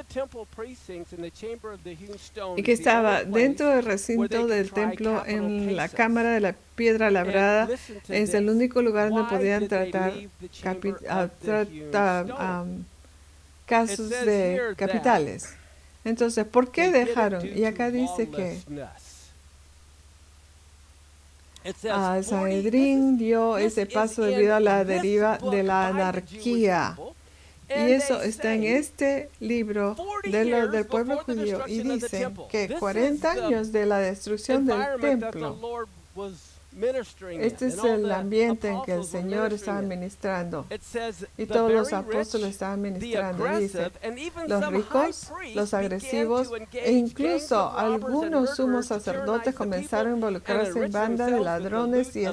Y que estaba dentro del recinto del templo, en la cámara de la piedra labrada. Es el único lugar donde podían tratar casos de capitales. Entonces, ¿por qué dejaron? Y acá dice que el Sanhedrin dio ese paso debido a la deriva de la anarquía. Y eso está en este libro del pueblo judío. Y dicen que 40 años de la destrucción del templo. Este es el ambiente en que el Señor estaba ministrando y todos los apóstoles estaban ministrando. Dice, los ricos, los agresivos e incluso algunos sumos sacerdotes comenzaron a involucrarse en bandas de ladrones y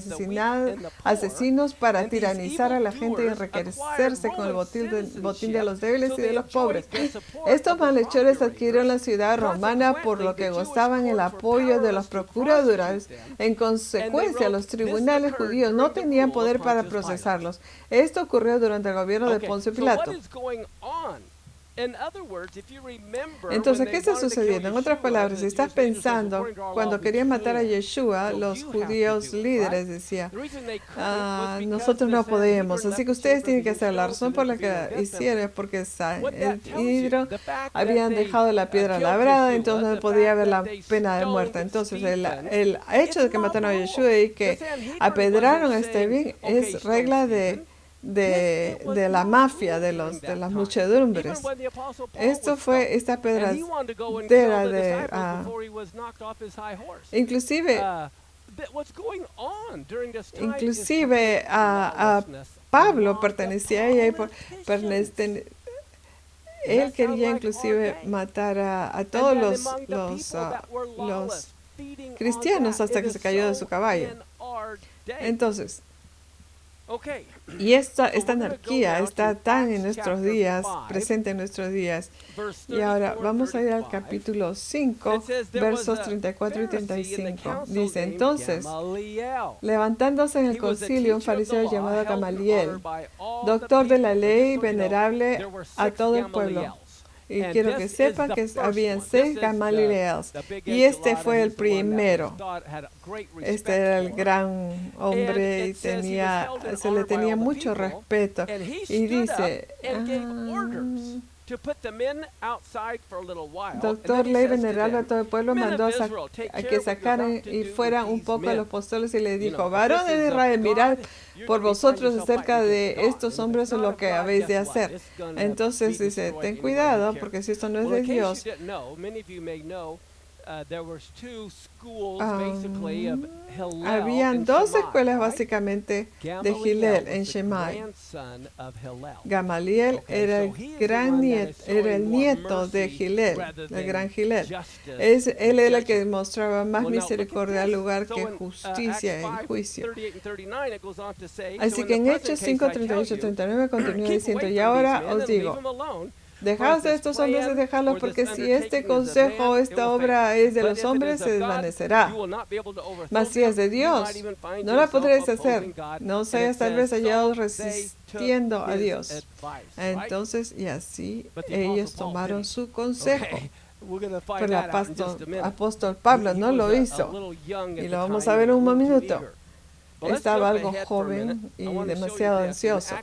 asesinos para tiranizar a la gente y enriquecerse con el botín de los débiles y de los pobres. Estos malhechores adquirieron la ciudad romana, por lo que gozaban el apoyo de los procuradores. En consecuencia, los tribunales judíos no tenían poder para procesarlos. Esto ocurrió durante el gobierno de Poncio Pilato. Entonces, ¿qué está sucediendo? En otras palabras, si estás pensando, cuando querían matar a Yeshua, los judíos líderes decían, nosotros no podemos, así que ustedes tienen que hacer. La razón por la que hicieron es porque Sanhedrin habían dejado la piedra labrada, entonces no podía haber la pena de muerte. Entonces, el hecho de que mataron a Yeshua y que apedraron a Esteban es regla de la mafia, de las muchedumbres. Esto fue esta pedradera de inclusive a Pablo pertenecía a ella, él quería inclusive matar a todos los cristianos hasta que se cayó de su caballo. Entonces, y esta anarquía está tan en nuestros días, presente en nuestros días. Y ahora vamos a ir al capítulo 5, versos 34 y 35. Dice, entonces, levantándose en el concilio un fariseo llamado Gamaliel, doctor de la ley, venerable a todo el pueblo. Y quiero que sepan que habían 6 Gamaliels. Y este fue el primero. Este era el gran hombre y se le tenía mucho respeto. Y dice, Doctor Ley, venerable a todo el pueblo, mandó a que sacaran y fueran un poco a los apóstoles y les dijo: varones de Israel, mirad por vosotros acerca de estos hombres lo que habéis de hacer. Entonces dice: ten cuidado, porque si esto no es de Dios. Habían dos escuelas básicamente de Hillel en Shammai. Gamaliel era el nieto de Hillel, el gran Hillel. Él era el que demostraba más misericordia al lugar que justicia y juicio. Así que en Hechos 5, 38, 39 continúa diciendo: y ahora os digo, dejaos de estos hombres y dejadlos, porque si este consejo, esta obra es de los hombres, se desvanecerá. Mas si es de Dios, no la podréis hacer. No seas tal vez hallados resistiendo a Dios. Entonces, y así ellos tomaron su consejo. Pero el apóstol Pablo no lo hizo. Y lo vamos a ver en un minuto. Estaba algo joven y demasiado ansioso.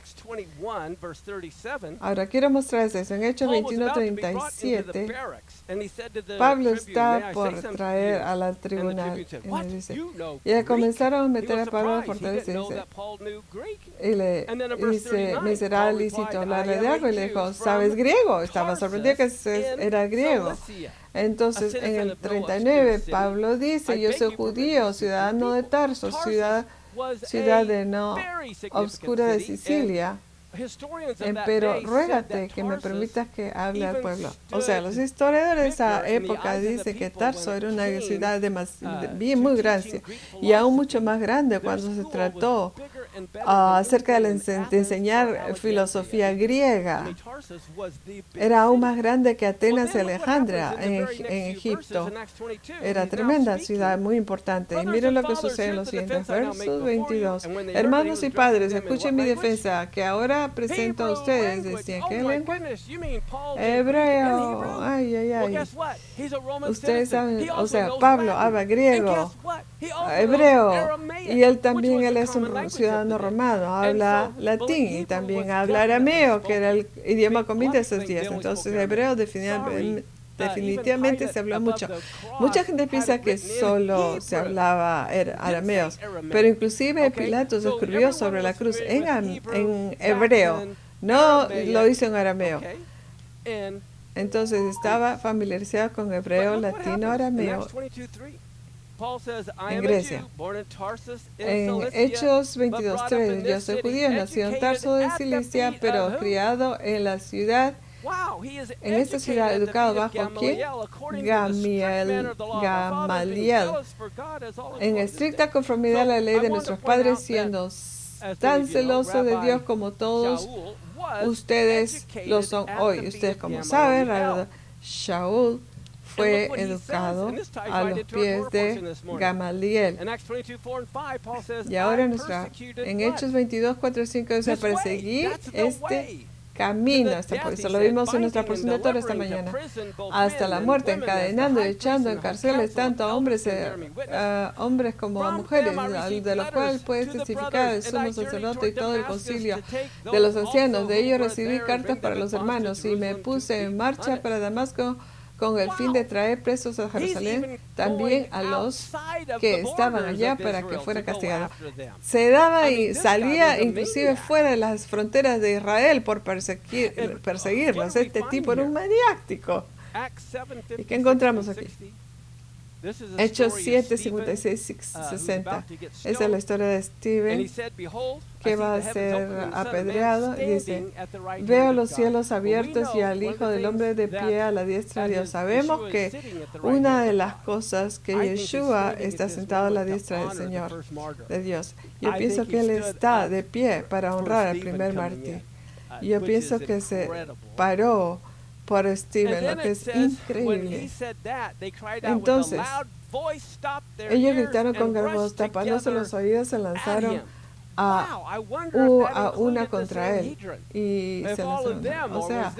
Ahora quiero mostrarles eso. En Hechos 21:37, Pablo está por traer a la tribunal. Y dice, y comenzaron a meter a Pablo a la fortaleza. Y le dice: me será lícito hablarle de algo. Y le dijo: ¿sabes griego? Estaba sorprendido que era griego. Entonces, en el 39, Pablo dice: yo soy judío, ciudadano de Tarso, ciudad de no obscura de Sicilia, pero ruégate que me permitas que hable al pueblo. O sea, los historiadores de esa época dicen que Tarso era una ciudad bien muy grande y aún mucho más grande cuando se trató acerca de enseñar filosofía griega. Era aún más grande que Atenas y Alejandría en Egipto. Era tremenda ciudad, muy importante. Y miren lo que sucede en los siguientes versos 22. Hermanos y padres, escuchen mi defensa, que ahora presento a ustedes. Decían: ¿qué lengua? Hebreo. Ay, ay, ay. Ustedes saben, o sea, Pablo habla griego, hebreo, y él es un ciudadano romano, habla latín y también habla arameo, que era el idioma común de esos días. Entonces, hebreo definitivamente se habló mucho. Mucha gente piensa que solo se hablaba arameos, pero inclusive Pilatos escribió sobre la cruz en hebreo, no lo hizo en arameo. Entonces estaba familiarizado con hebreo, latino, arameo en Grecia. En Hechos 22:3, yo soy judío, nacido en Tarso de Cilicia, pero criado en la ciudad, en esta ciudad, educado bajo ¿quién? Gamaliel, en estricta conformidad a la ley de nuestros padres, siendo tan celoso de Dios como todos ustedes lo son hoy. Ustedes, como saben, Shaul fue educado a los pies de Gamaliel. Y ahora en Hechos 22, 4 y 5 dice: perseguir este camino, por eso lo vimos en nuestra porción de Torah esta mañana, hasta la muerte, encadenando y echando en cárceles tanto a hombres como a mujeres, de lo cual puede testificar el sumo sacerdote y todo el concilio de los ancianos. De ellos recibí cartas para los hermanos y me puse en marcha para Damasco con el fin de traer presos a Jerusalén, también a los que estaban allá, para que fuera castigado. Se daba y salía inclusive fuera de las fronteras de Israel por perseguirlos. Este tipo era un maniático. ¿Y qué encontramos aquí? Hechos 7, 56, 60. Esa es la historia de Stephen, que va a ser apedreado. Y dice: veo los cielos abiertos y al Hijo del Hombre de pie a la diestra de Dios. Sabemos que una de las cosas que Yeshua está sentado a la diestra del Señor, de Dios. Yo pienso que Él está de pie para honrar al primer mártir. Yo pienso que se paró por Stephen, lo que es increíble. Entonces, ellos gritaron con gran voz, tapándose los oídos, se lanzaron a una contra él y se lanzaron. O sea,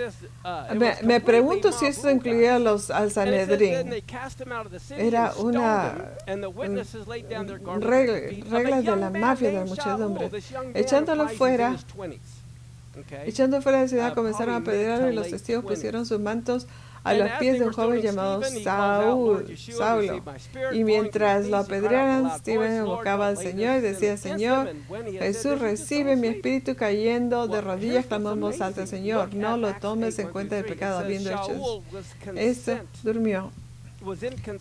me pregunto si esto incluía al Sanedrín. Era una regla de la mafia de la muchedumbre. Echándolo fuera, Echando fuera de la ciudad, comenzaron a apedrearlo y los testigos pusieron sus mantos a los pies de un joven llamado Saulo. Y mientras lo apedreaban, Stephen invocaba al Señor y decía: Señor Jesús, recibe mi espíritu. Cayendo de rodillas, clamó en voz alta: Señor, no lo tomes en cuenta del pecado. Habiendo hecho esto, durmió.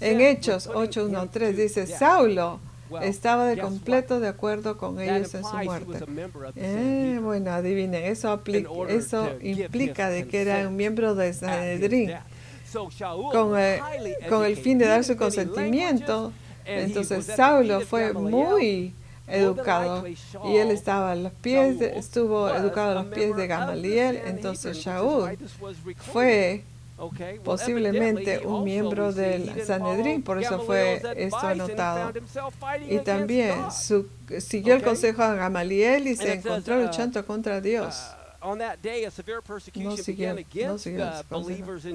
En Hechos 8:1-3 dice: Saulo estaba de completo de acuerdo con ellos en su muerte. Bueno, adivinen, eso implica de que era un miembro de Sanedrín con el fin de dar su consentimiento. Entonces Saulo fue muy educado y él estuvo educado a los pies de Gamaliel. Entonces Shaul fue posiblemente un miembro del Sanedrín, por eso fue esto anotado. Y también siguió el consejo de Gamaliel y se encontró luchando contra Dios. No siguió los consejos.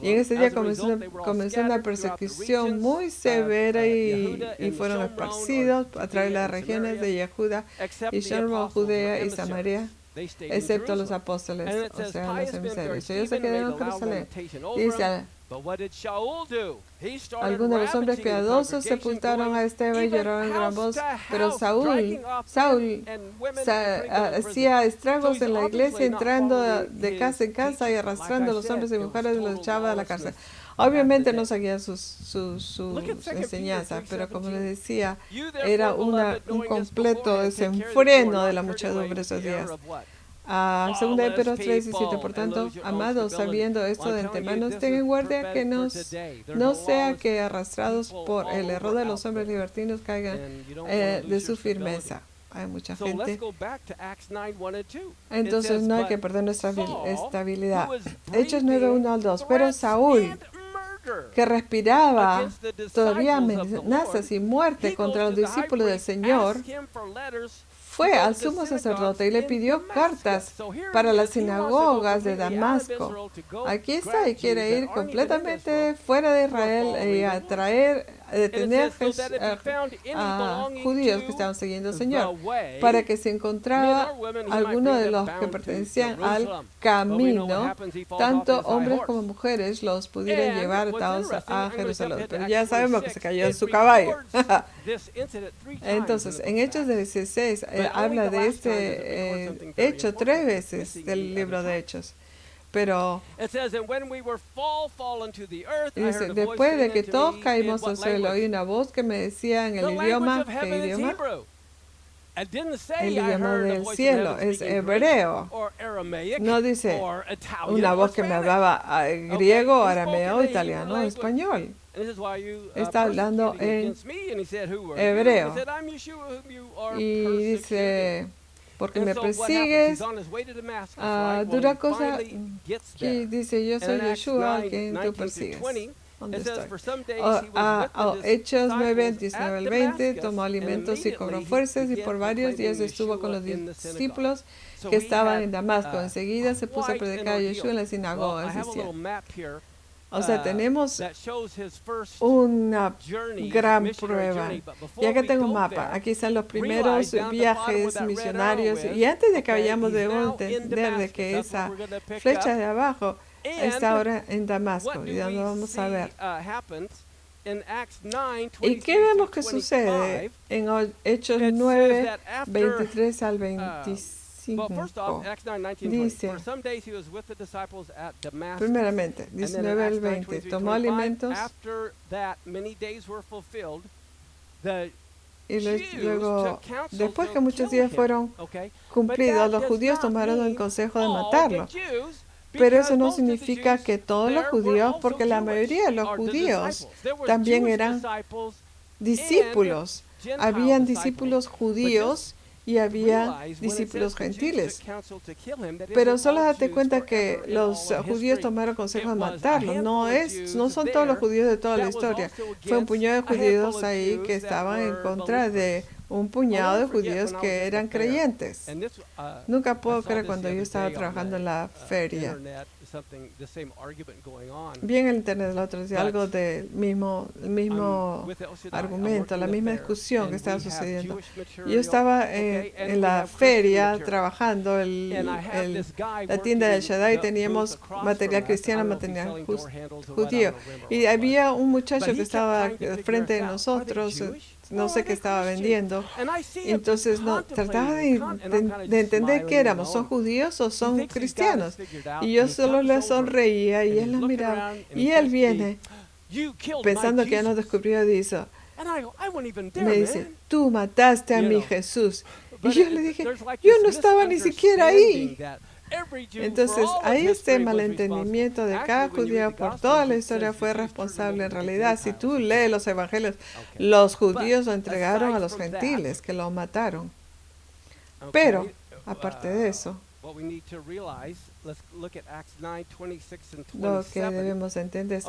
Y en ese día comenzó una persecución muy severa y fueron esparcidos a través de las regiones de Yehuda y Shamron, Judea y Samaria, excepto los apóstoles, o sea, los emisarios. Ellos se quedaron en Jerusalén. Dice: algunos de los hombres piadosos sepultaron a Esteban y lloraron en gran voz, pero Saúl hacía estragos en la iglesia, entrando de casa en casa y arrastrando a los hombres y mujeres y los echaba a la cárcel. Obviamente no seguía sus enseñanzas, pero como les decía, era un completo desenfreno de la muchedumbre esos días. Segunda de Pedro 3:17. Por tanto, amados, sabiendo esto de antemano, estén en guardia que no sea que arrastrados por el error de los hombres libertinos caigan de su firmeza. Hay mucha gente. Entonces no hay que perder nuestra estabilidad. Hechos 9:1-2. Pero Saúl, que respiraba todavía amenazas y muerte contra los discípulos del Señor, fue al sumo sacerdote y le pidió cartas para las sinagogas de Damasco. Aquí está, y quiere ir completamente fuera de Israel y detener a judíos que estaban siguiendo al Señor, para que se encontraba alguno de los que pertenecían al camino, tanto hombres como mujeres, los pudieran llevar atados a Jerusalén. Pero ya sabemos que se cayó en su caballo. Entonces, en Hechos 16 habla de este hecho 3 veces del libro de Hechos. Pero dice: después de que todos caímos al suelo, oí una voz que me decía en el idioma, ¿qué idioma? El idioma del cielo, es hebreo. No dice una voz que me hablaba griego, arameo, italiano o español. Está hablando en hebreo. Y dice: porque me persigues, dura cosa, que dice: yo soy Yeshua, a quien tú persigues. ¿Dónde estoy? Hechos 9:19-20, tomó alimentos y cobró fuerzas, y por varios días estuvo con los discípulos que estaban en Damasco. Enseguida se puso a predicar a Yeshua en las sinagogas, decía. O sea, tenemos una gran prueba. Ya que tengo un mapa, aquí están los primeros viajes misionarios. Y antes de que vayamos, debemos entender de que esa flecha de abajo está ahora en Damasco. Y donde vamos a ver. ¿Y qué vemos que sucede en Hechos 9:23-25? Dice, primeramente, 19-20, tomó alimentos y luego, después que muchos días fueron cumplidos, los judíos tomaron el consejo de matarlo. Pero eso no significa que todos los judíos, porque la mayoría de los judíos también eran discípulos. Habían discípulos judíos y había discípulos gentiles. Pero solo date cuenta que los judíos tomaron consejo de matarlo. No son todos los judíos de toda la historia. Fue un puñado de judíos ahí que estaban en contra de un puñado de judíos que eran creyentes. Nunca puedo creer, cuando yo estaba trabajando en la feria, Vi en el internet el otro día algo del mismo argumento, la misma discusión que estaba sucediendo. Yo estaba en la feria trabajando, la tienda del Shaddai, y teníamos material cristiano, material judío. Y había un muchacho que estaba frente de nosotros, no sé qué estaba vendiendo. Entonces trataba de entender qué éramos, ¿son judíos o son cristianos? Y yo solo le sonreía y él los miraba. Y él viene pensando que ya nos descubrió y me dice, tú mataste a mi Jesús. Y yo le dije, yo no estaba ni siquiera ahí. Entonces, ahí este malentendimiento de cada judío por toda la historia fue responsable. En realidad, si tú lees los evangelios, los judíos lo entregaron a los gentiles, que lo mataron. Pero, aparte de eso, lo que debemos entender es,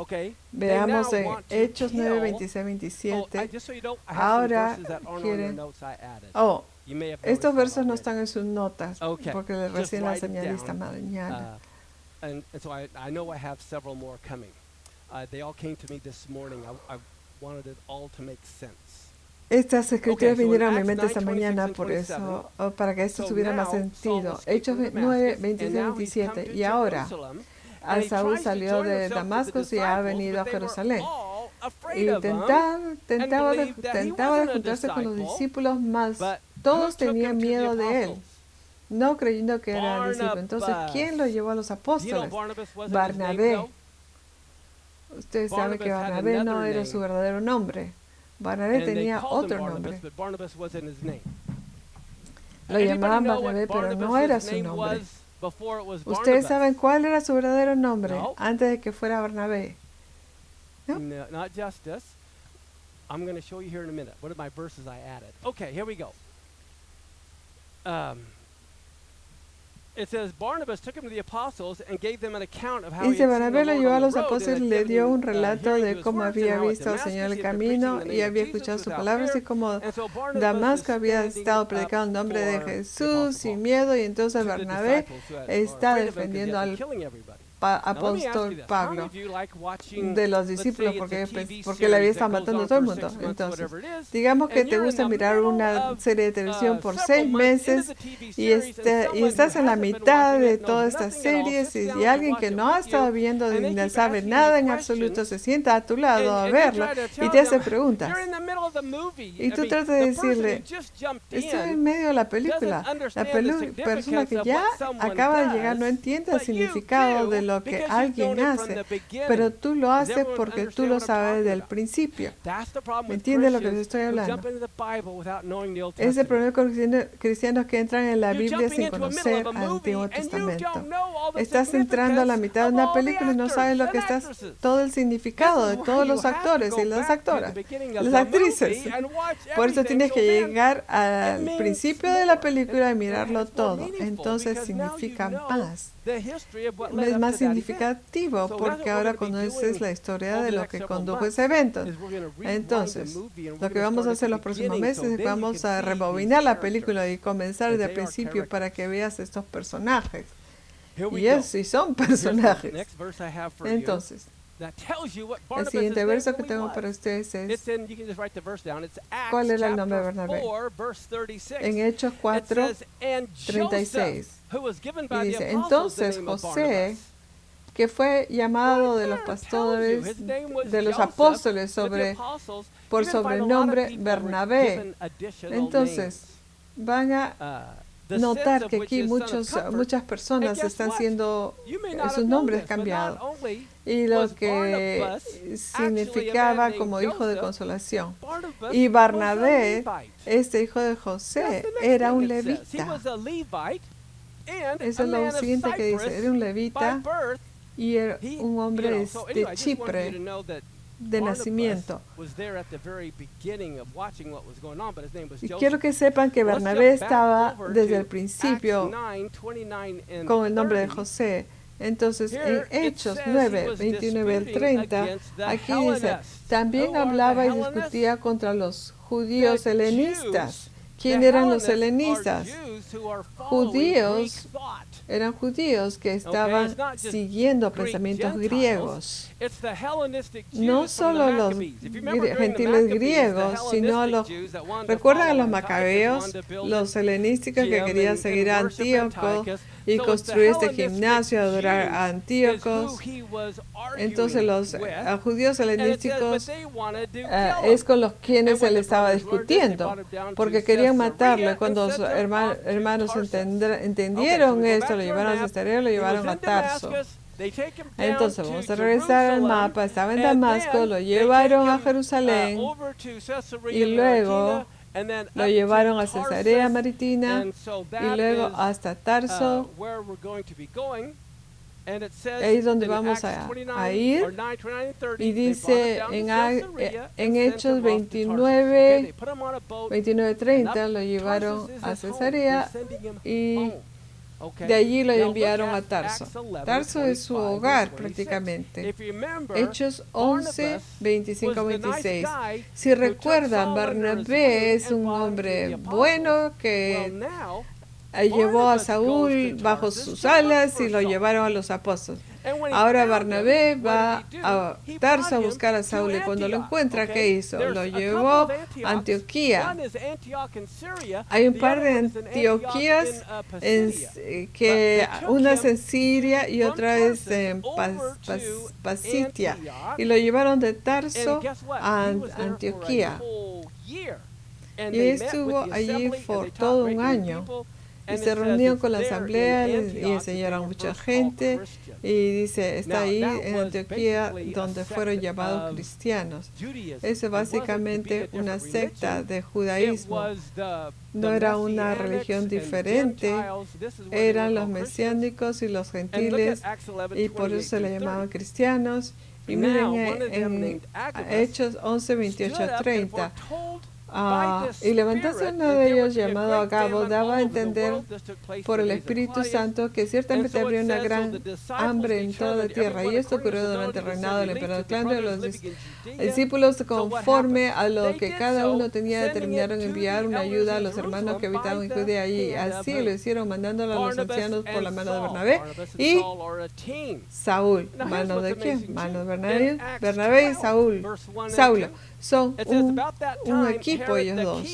veamos en Hechos 9, 26, 27. Ahora quieren... estos versos no están en sus notas, porque recién las añadí esta mañana. Estas escrituras vinieron a mi mente esta mañana, por eso, para que esto tuviera más sentido. Hechos 9, 26, 27. Y ahora, Saúl salió de Damasco y ha venido a Jerusalén. Y tentaba de juntarse con los discípulos, mas todos tenían miedo de él, no creyendo que era discípulo. Entonces, ¿quién lo llevó a los apóstoles? Barnabé. Ustedes saben que Barnabé no era su verdadero nombre. Barnabé tenía otro nombre. Lo llamaban Barnabé, pero no era su nombre. ¿Ustedes saben cuál era su verdadero nombre antes de que fuera Barnabé? No, not Justus. I'm going to show you here in a minute. What are my verses I added? Okay, here we go. It says Barnabas took him to the apostles and gave them an account of how he had seen the Barnabé lo Lord llevó a on los the road, apóstoles y le dio un relato de cómo había visto al Señor el camino y había escuchado sus palabras y cómo Damasco había estado predicando el nombre de Jesús sin miedo. Y entonces Barnabé está defendiendo al apóstol Pablo de los discípulos porque le había estado matando a todo el mundo. Entonces, digamos que te gusta mirar una serie de televisión por 6 meses y estás en la mitad de todas estas series y alguien que no ha estado viendo ni no sabe nada en absoluto se sienta a tu lado a verlo y te hace preguntas. Y tú tratas de decirle, estoy en medio de la película. La persona que ya acaba de llegar no entiende el significado de lo que alguien hace, pero tú lo haces porque tú lo sabes desde el principio. ¿Entiendes lo que te estoy hablando? Es el problema con cristianos que entran en la Biblia sin conocer al Antiguo Testamento. Estás entrando a la mitad de una película y no sabes lo que todo el significado de todos los actores y las actoras, las actrices. Por eso tienes que llegar al principio de la película y mirarlo todo. Entonces significa más. Es más significativo porque ahora conoces la historia de lo que condujo ese evento. Entonces, lo que vamos a hacer los próximos meses es que vamos a rebobinar la película y comenzar desde el principio para que veas estos personajes. Y son personajes. Entonces, el siguiente verso que tengo para ustedes es, ¿cuál era el nombre de Bernabé? En Hechos 4, 36. Y dice, entonces José, que fue llamado de los pastores, de los apóstoles por sobrenombre Bernabé. Entonces, van a notar que aquí muchas personas están siendo sus nombres cambiados y lo que significaba como hijo de consolación. Y Barnabé, este hijo de José, era un levita. Eso es lo siguiente que dice, era un levita y era un hombre de Chipre de nacimiento. Y quiero que sepan que Bernabé estaba desde el principio con el nombre de José. Entonces, en Hechos 9, 29 al 30, aquí dice, también hablaba y discutía contra los judíos helenistas ¿Quién eran los helenistas? Judíos. Eran judíos que estaban siguiendo pensamientos griegos. No solo los gentiles griegos, sino los... ¿Recuerdan a los macabeos? Los helenísticos que querían seguir a Antíoco y construir este gimnasio, adorar a Antíoco. Entonces los judíos helenísticos es con los quienes él estaba discutiendo, porque querían matarlo. Y cuando los hermanos entendieron esto, lo llevaron a Cesarea, lo llevaron a Tarso. Entonces vamos a regresar al mapa. Estaba en Damasco, lo llevaron a Jerusalén y luego lo llevaron a Cesarea Maritima y luego hasta Tarso. Es donde vamos a ir. Y dice en Hechos 29:30 lo llevaron a Cesarea y de allí lo enviaron a Tarso. Tarso es su hogar prácticamente. Hechos 11:25-26. Si recuerdan, Bernabé es un hombre bueno que llevó a Saúl bajo sus alas y lo llevaron a los apóstoles. Ahora Bernabé va a Tarso a buscar a Saúl y cuando lo encuentra, ¿qué hizo? Lo llevó a Antioquía. Hay un par de Antioquías, una es en Siria y otra es en Pisidia. Y lo llevaron de Tarso a Antioquía. Y estuvo allí por todo un año. Y se reunió con la asamblea y enseñaron a mucha gente. Y dice, está ahí en Antioquía donde fueron llamados cristianos. Eso es básicamente una secta de judaísmo. No era una religión diferente. Eran los mesiánicos y los gentiles. Y por eso se le llamaban cristianos. Y miren en Hechos 11:28-30. Y levantándose uno de ellos llamado Agabo, daba a entender por el Espíritu Santo que ciertamente habría una gran hambre en toda la tierra. Y esto ocurrió durante el reinado del emperador Claudio. Los discípulos, conforme a lo que cada uno tenía, determinaron enviar una ayuda a los hermanos que habitaban en Judea. Y así lo hicieron, mandándolo a los ancianos por la mano de Bernabé y Saúl. ¿Mano de quién? Mano de Bernabé y Saulo. Son un equipo ellos dos.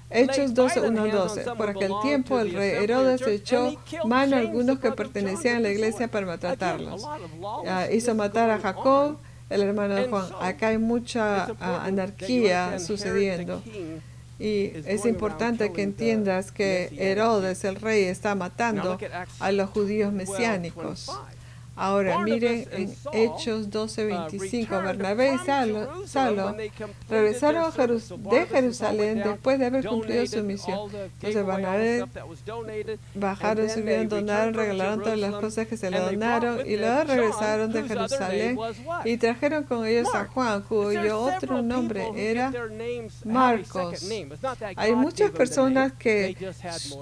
Hechos 12:1-12. Por aquel tiempo el rey Herodes echó mano a algunos que pertenecían a la iglesia para maltratarlos. Hizo matar a Jacob, el hermano de Juan. Acá hay mucha anarquía sucediendo. Y es importante que entiendas que Herodes, el rey, está matando a los judíos mesiánicos. Ahora miren en Hechos 12:25, Bernabé y Saulo regresaron de Jerusalén después de haber cumplido su misión. Entonces Bernabé bajaron, subieron, donaron, regalaron todas las cosas que se le donaron y luego regresaron de Jerusalén y trajeron con ellos a Juan, cuyo otro nombre era Marcos. Hay muchas personas que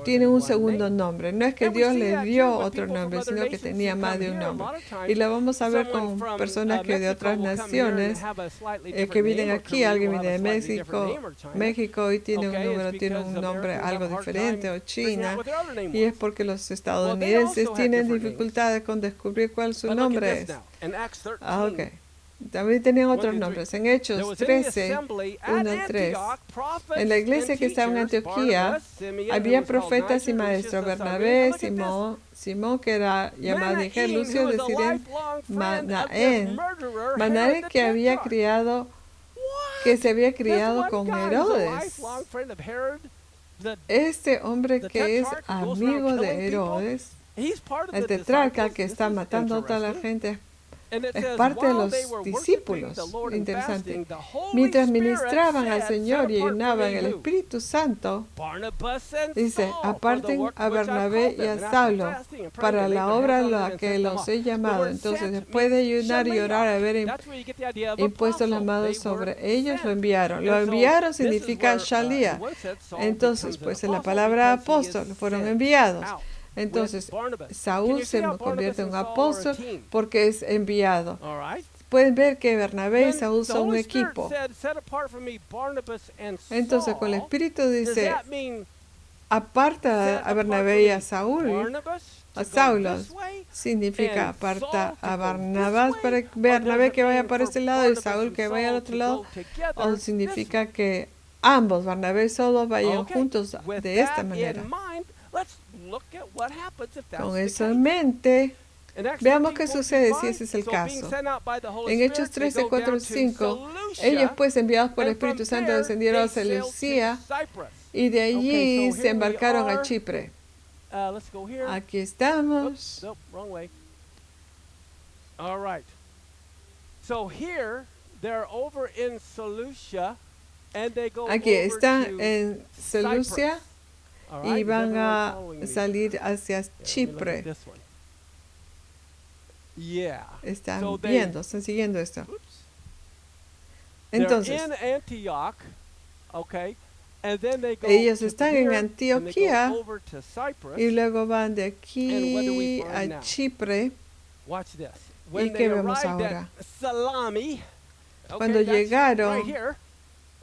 tienen un segundo nombre. No es que Dios les dio otro nombre, sino que tenía más de un nombre. Y lo vamos a ver con personas que de otras naciones que vienen aquí. Alguien viene de México y tiene un nombre algo diferente, o China, y es porque los estadounidenses tienen dificultades con descubrir cuál su nombre es. Okay. También tenían otros nombres. En Hechos 13:1-3, en la iglesia que estaba en Antioquía había profetas y maestros: Bernabé, Simón, que era llamado Niger, Lucio de Sirene, Manaén, que se había criado con Herodes. Este hombre que es amigo de Herodes, el tetrarca que está matando a toda la gente, es parte de los discípulos. Interesante. Mientras ministraban al Señor y ayunaban el Espíritu Santo, dice, aparten a Bernabé y a Saulo para la obra a la que los he llamado. Entonces, después de ayunar y orar, haber impuesto las manos sobre ellos, lo enviaron. Lo enviaron significa shalía. Entonces, pues en la palabra apóstol fueron enviados. Entonces, Saúl se convierte en un apóstol porque es enviado. pueden ver que Bernabé y when Saúl the son un Holy Spirit equipo. said, "Set apart for me Barnabas and Entonces, con el Saul," Espíritu does dice, that mean aparta set a apart Bernabé for y me a Saúl, Barnabas a to go Saulo, this way, significa and aparta Saul a to go this Barnabás para way, or Bernabé does que it vaya mean por for este lado y Barnabas Saúl and que vaya al Saul otro to lado? go together ¿O this significa way? que ambos, Bernabé y Saulo, vayan Okay, juntos with de esta that manera? in mind, let's look at what happens if that's Con the eso en case. mente, In Acts veamos 13, qué 4 sucede through si 5, ese es el so being caso. sent out by the Holy En Hechos Spirit, they 13, go 4 down y to 5, Seleucia, ellos pues enviados por el and from Espíritu Santo there descendieron a they sailed to Seleucia Cyprus. y de allí Okay, so se here we embarcaron a are. Chipre. Let's go here. Aquí Oops, estamos. nope, wrong way. All right. So here they're over in Seleucia, and they go Aquí over están to en Seleucia Cyprus. All y right, is van everyone a following me? salir hacia Here, let me look at Chipre. this one. Yeah. Están So they- viendo, están siguiendo esto. Oops. They're Entonces, in Antioch, okay, and then they go ellos to están here, en and they go Antioquía over to Cyprus. y luego van de And what do we aquí find a now? Chipre. Watch this. ¿Y When qué they vemos arrived ahora? at Salami, okay, Cuando that's llegaron right here,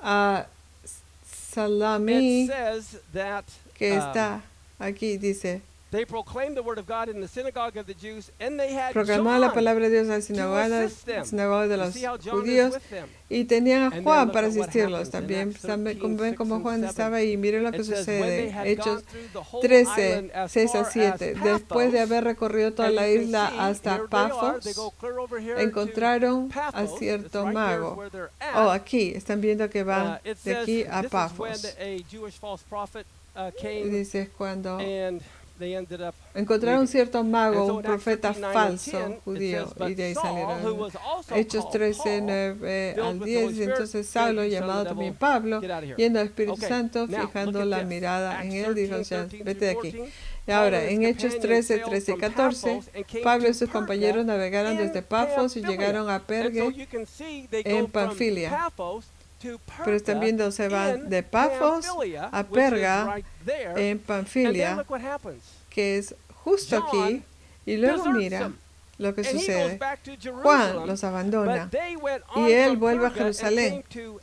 a it Salami, says that que está aquí, dice, they proclaimed the word of God in the synagogue of the Jews, and they had proclamaban la John palabra de Dios a la to assist them. sinagoga de You los see how John is judíos with them. y tenían a And then Juan look para at what asistirlos. happens in También Acts 13, ven 6 cómo and Juan 7. estaba ahí. Miren lo que It says, when they sucede. had Hechos gone through the whole 13, island as 6 a far as 7. Después de Paphos, haber recorrido toda and la you can isla see, hasta here they are, Pafos, they go clear over here to encontraron a Paphos. It's cierto right there is mago. where they're at. Oh, aquí, están viendo que van It de says aquí a this is when Pafos. a Jewish false prophet Y came, dice cuando and they ended up encontraron un leaving. cierto mago, And so un in Acts profeta 13, 9 and falso 10, it judío, says, "But y de ahí Saul, who salieron. was also Hechos called 13, Paul, 9 filled al with the 10, Holy y Spirit, entonces said, Saulo, "You son of llamado the también devil, Pablo, get out of here." yendo al Espíritu Okay, Santo, now, fijando look at la this. mirada Acts en él, dijo, 13, "Ya, 13 vete through de aquí". 14. Y Paul ahora, and his en Hechos companions 13, sailed 13 y from 14, Paphos and came Pablo y to sus compañeros Perga navegaron in desde Pafos y Pamphylia. llegaron a And so Pergue you can see they en go from Panfilia. Paphos to Pero están Perga viendo, se van in de Pafos Pamphylia, a which is Perga right there. en And then Panfilia, look what happens. que es justo aquí, y luego deserts mira them. lo que And he goes sucede. back to Jerusalem, Juan los abandona, but they went y on él from vuelve a Perga and Jerusalén, came to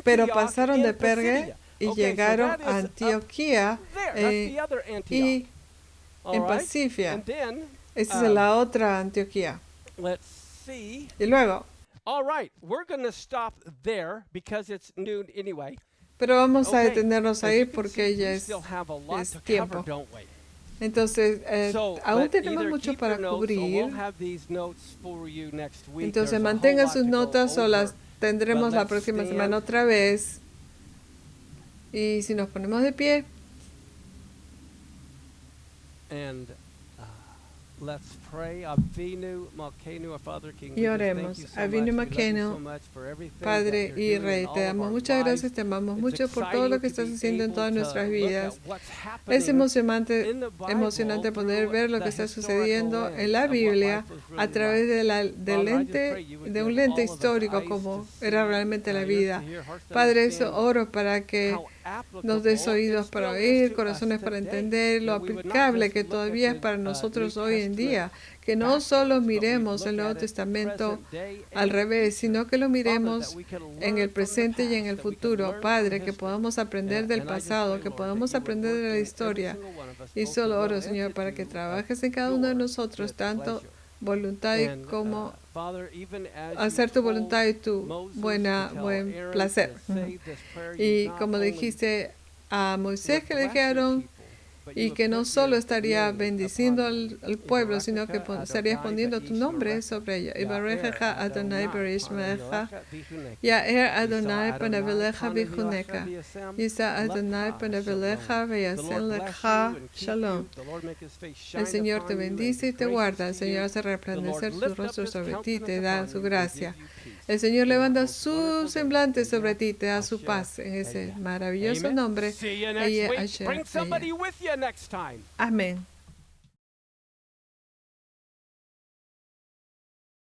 pero Antioch pasaron de in Pergue Pisidia. y Okay, so llegaron that is a up Antioquía there. That's the other Antioch. y All en right? Pacifia. And then, Esa es la otra Antioquía. let's see. Y luego, All right, we're going to stop there because it's noon anyway. pero vamos a Okay, detenernos as ahí you can porque see, ya we es still have a lot es to tiempo. cover, don't we? Entonces, So, aún but tenemos either mucho keep para your notes, or cubrir. we'll have these notes for you next week. Entonces, There's a whole mantenga lot sus to go notas o las over. tendremos But la let's próxima stand. semana otra vez. Y si nos ponemos de pie, And let's pray. Avinu Malkeinu, our Father King. y oremos. Avinu Malkeinu, Padre y Rey, te damos muchas gracias, te amamos mucho por todo lo que estás haciendo en todas nuestras vidas. Es emocionante poder ver lo que está sucediendo en la Biblia a través de un lente histórico como era realmente la vida. Padre, eso oro para que nos des oídos para oír, corazones para entender lo aplicable que todavía es para nosotros hoy en día. Que no solo miremos el Nuevo Testamento al revés, sino que lo miremos en el presente y en el futuro. Padre, que podamos aprender del pasado, que podamos aprender de la historia. Y solo oro, Señor, para que trabajes en cada uno de nosotros, tanto voluntad como hacer tu voluntad y tu buen placer. Y como dijiste a Moisés que le dijeron, y que no solo estaría bendiciendo al pueblo, sino que estarías poniendo tu nombre sobre ella. Ibarejeja Adonai berishmecha, Yaer Adonai panavelecha bichuneka, Yisa Adonai panavelecha veyasen lecha shalom. El Señor te bendice y te guarda. El Señor hace resplandecer su rostro sobre ti, te da su gracia. El Señor levanta su semblante sobre ti, te da su paz. En ese maravilloso nombre. See you next week. Bring somebody with you next time. Amén.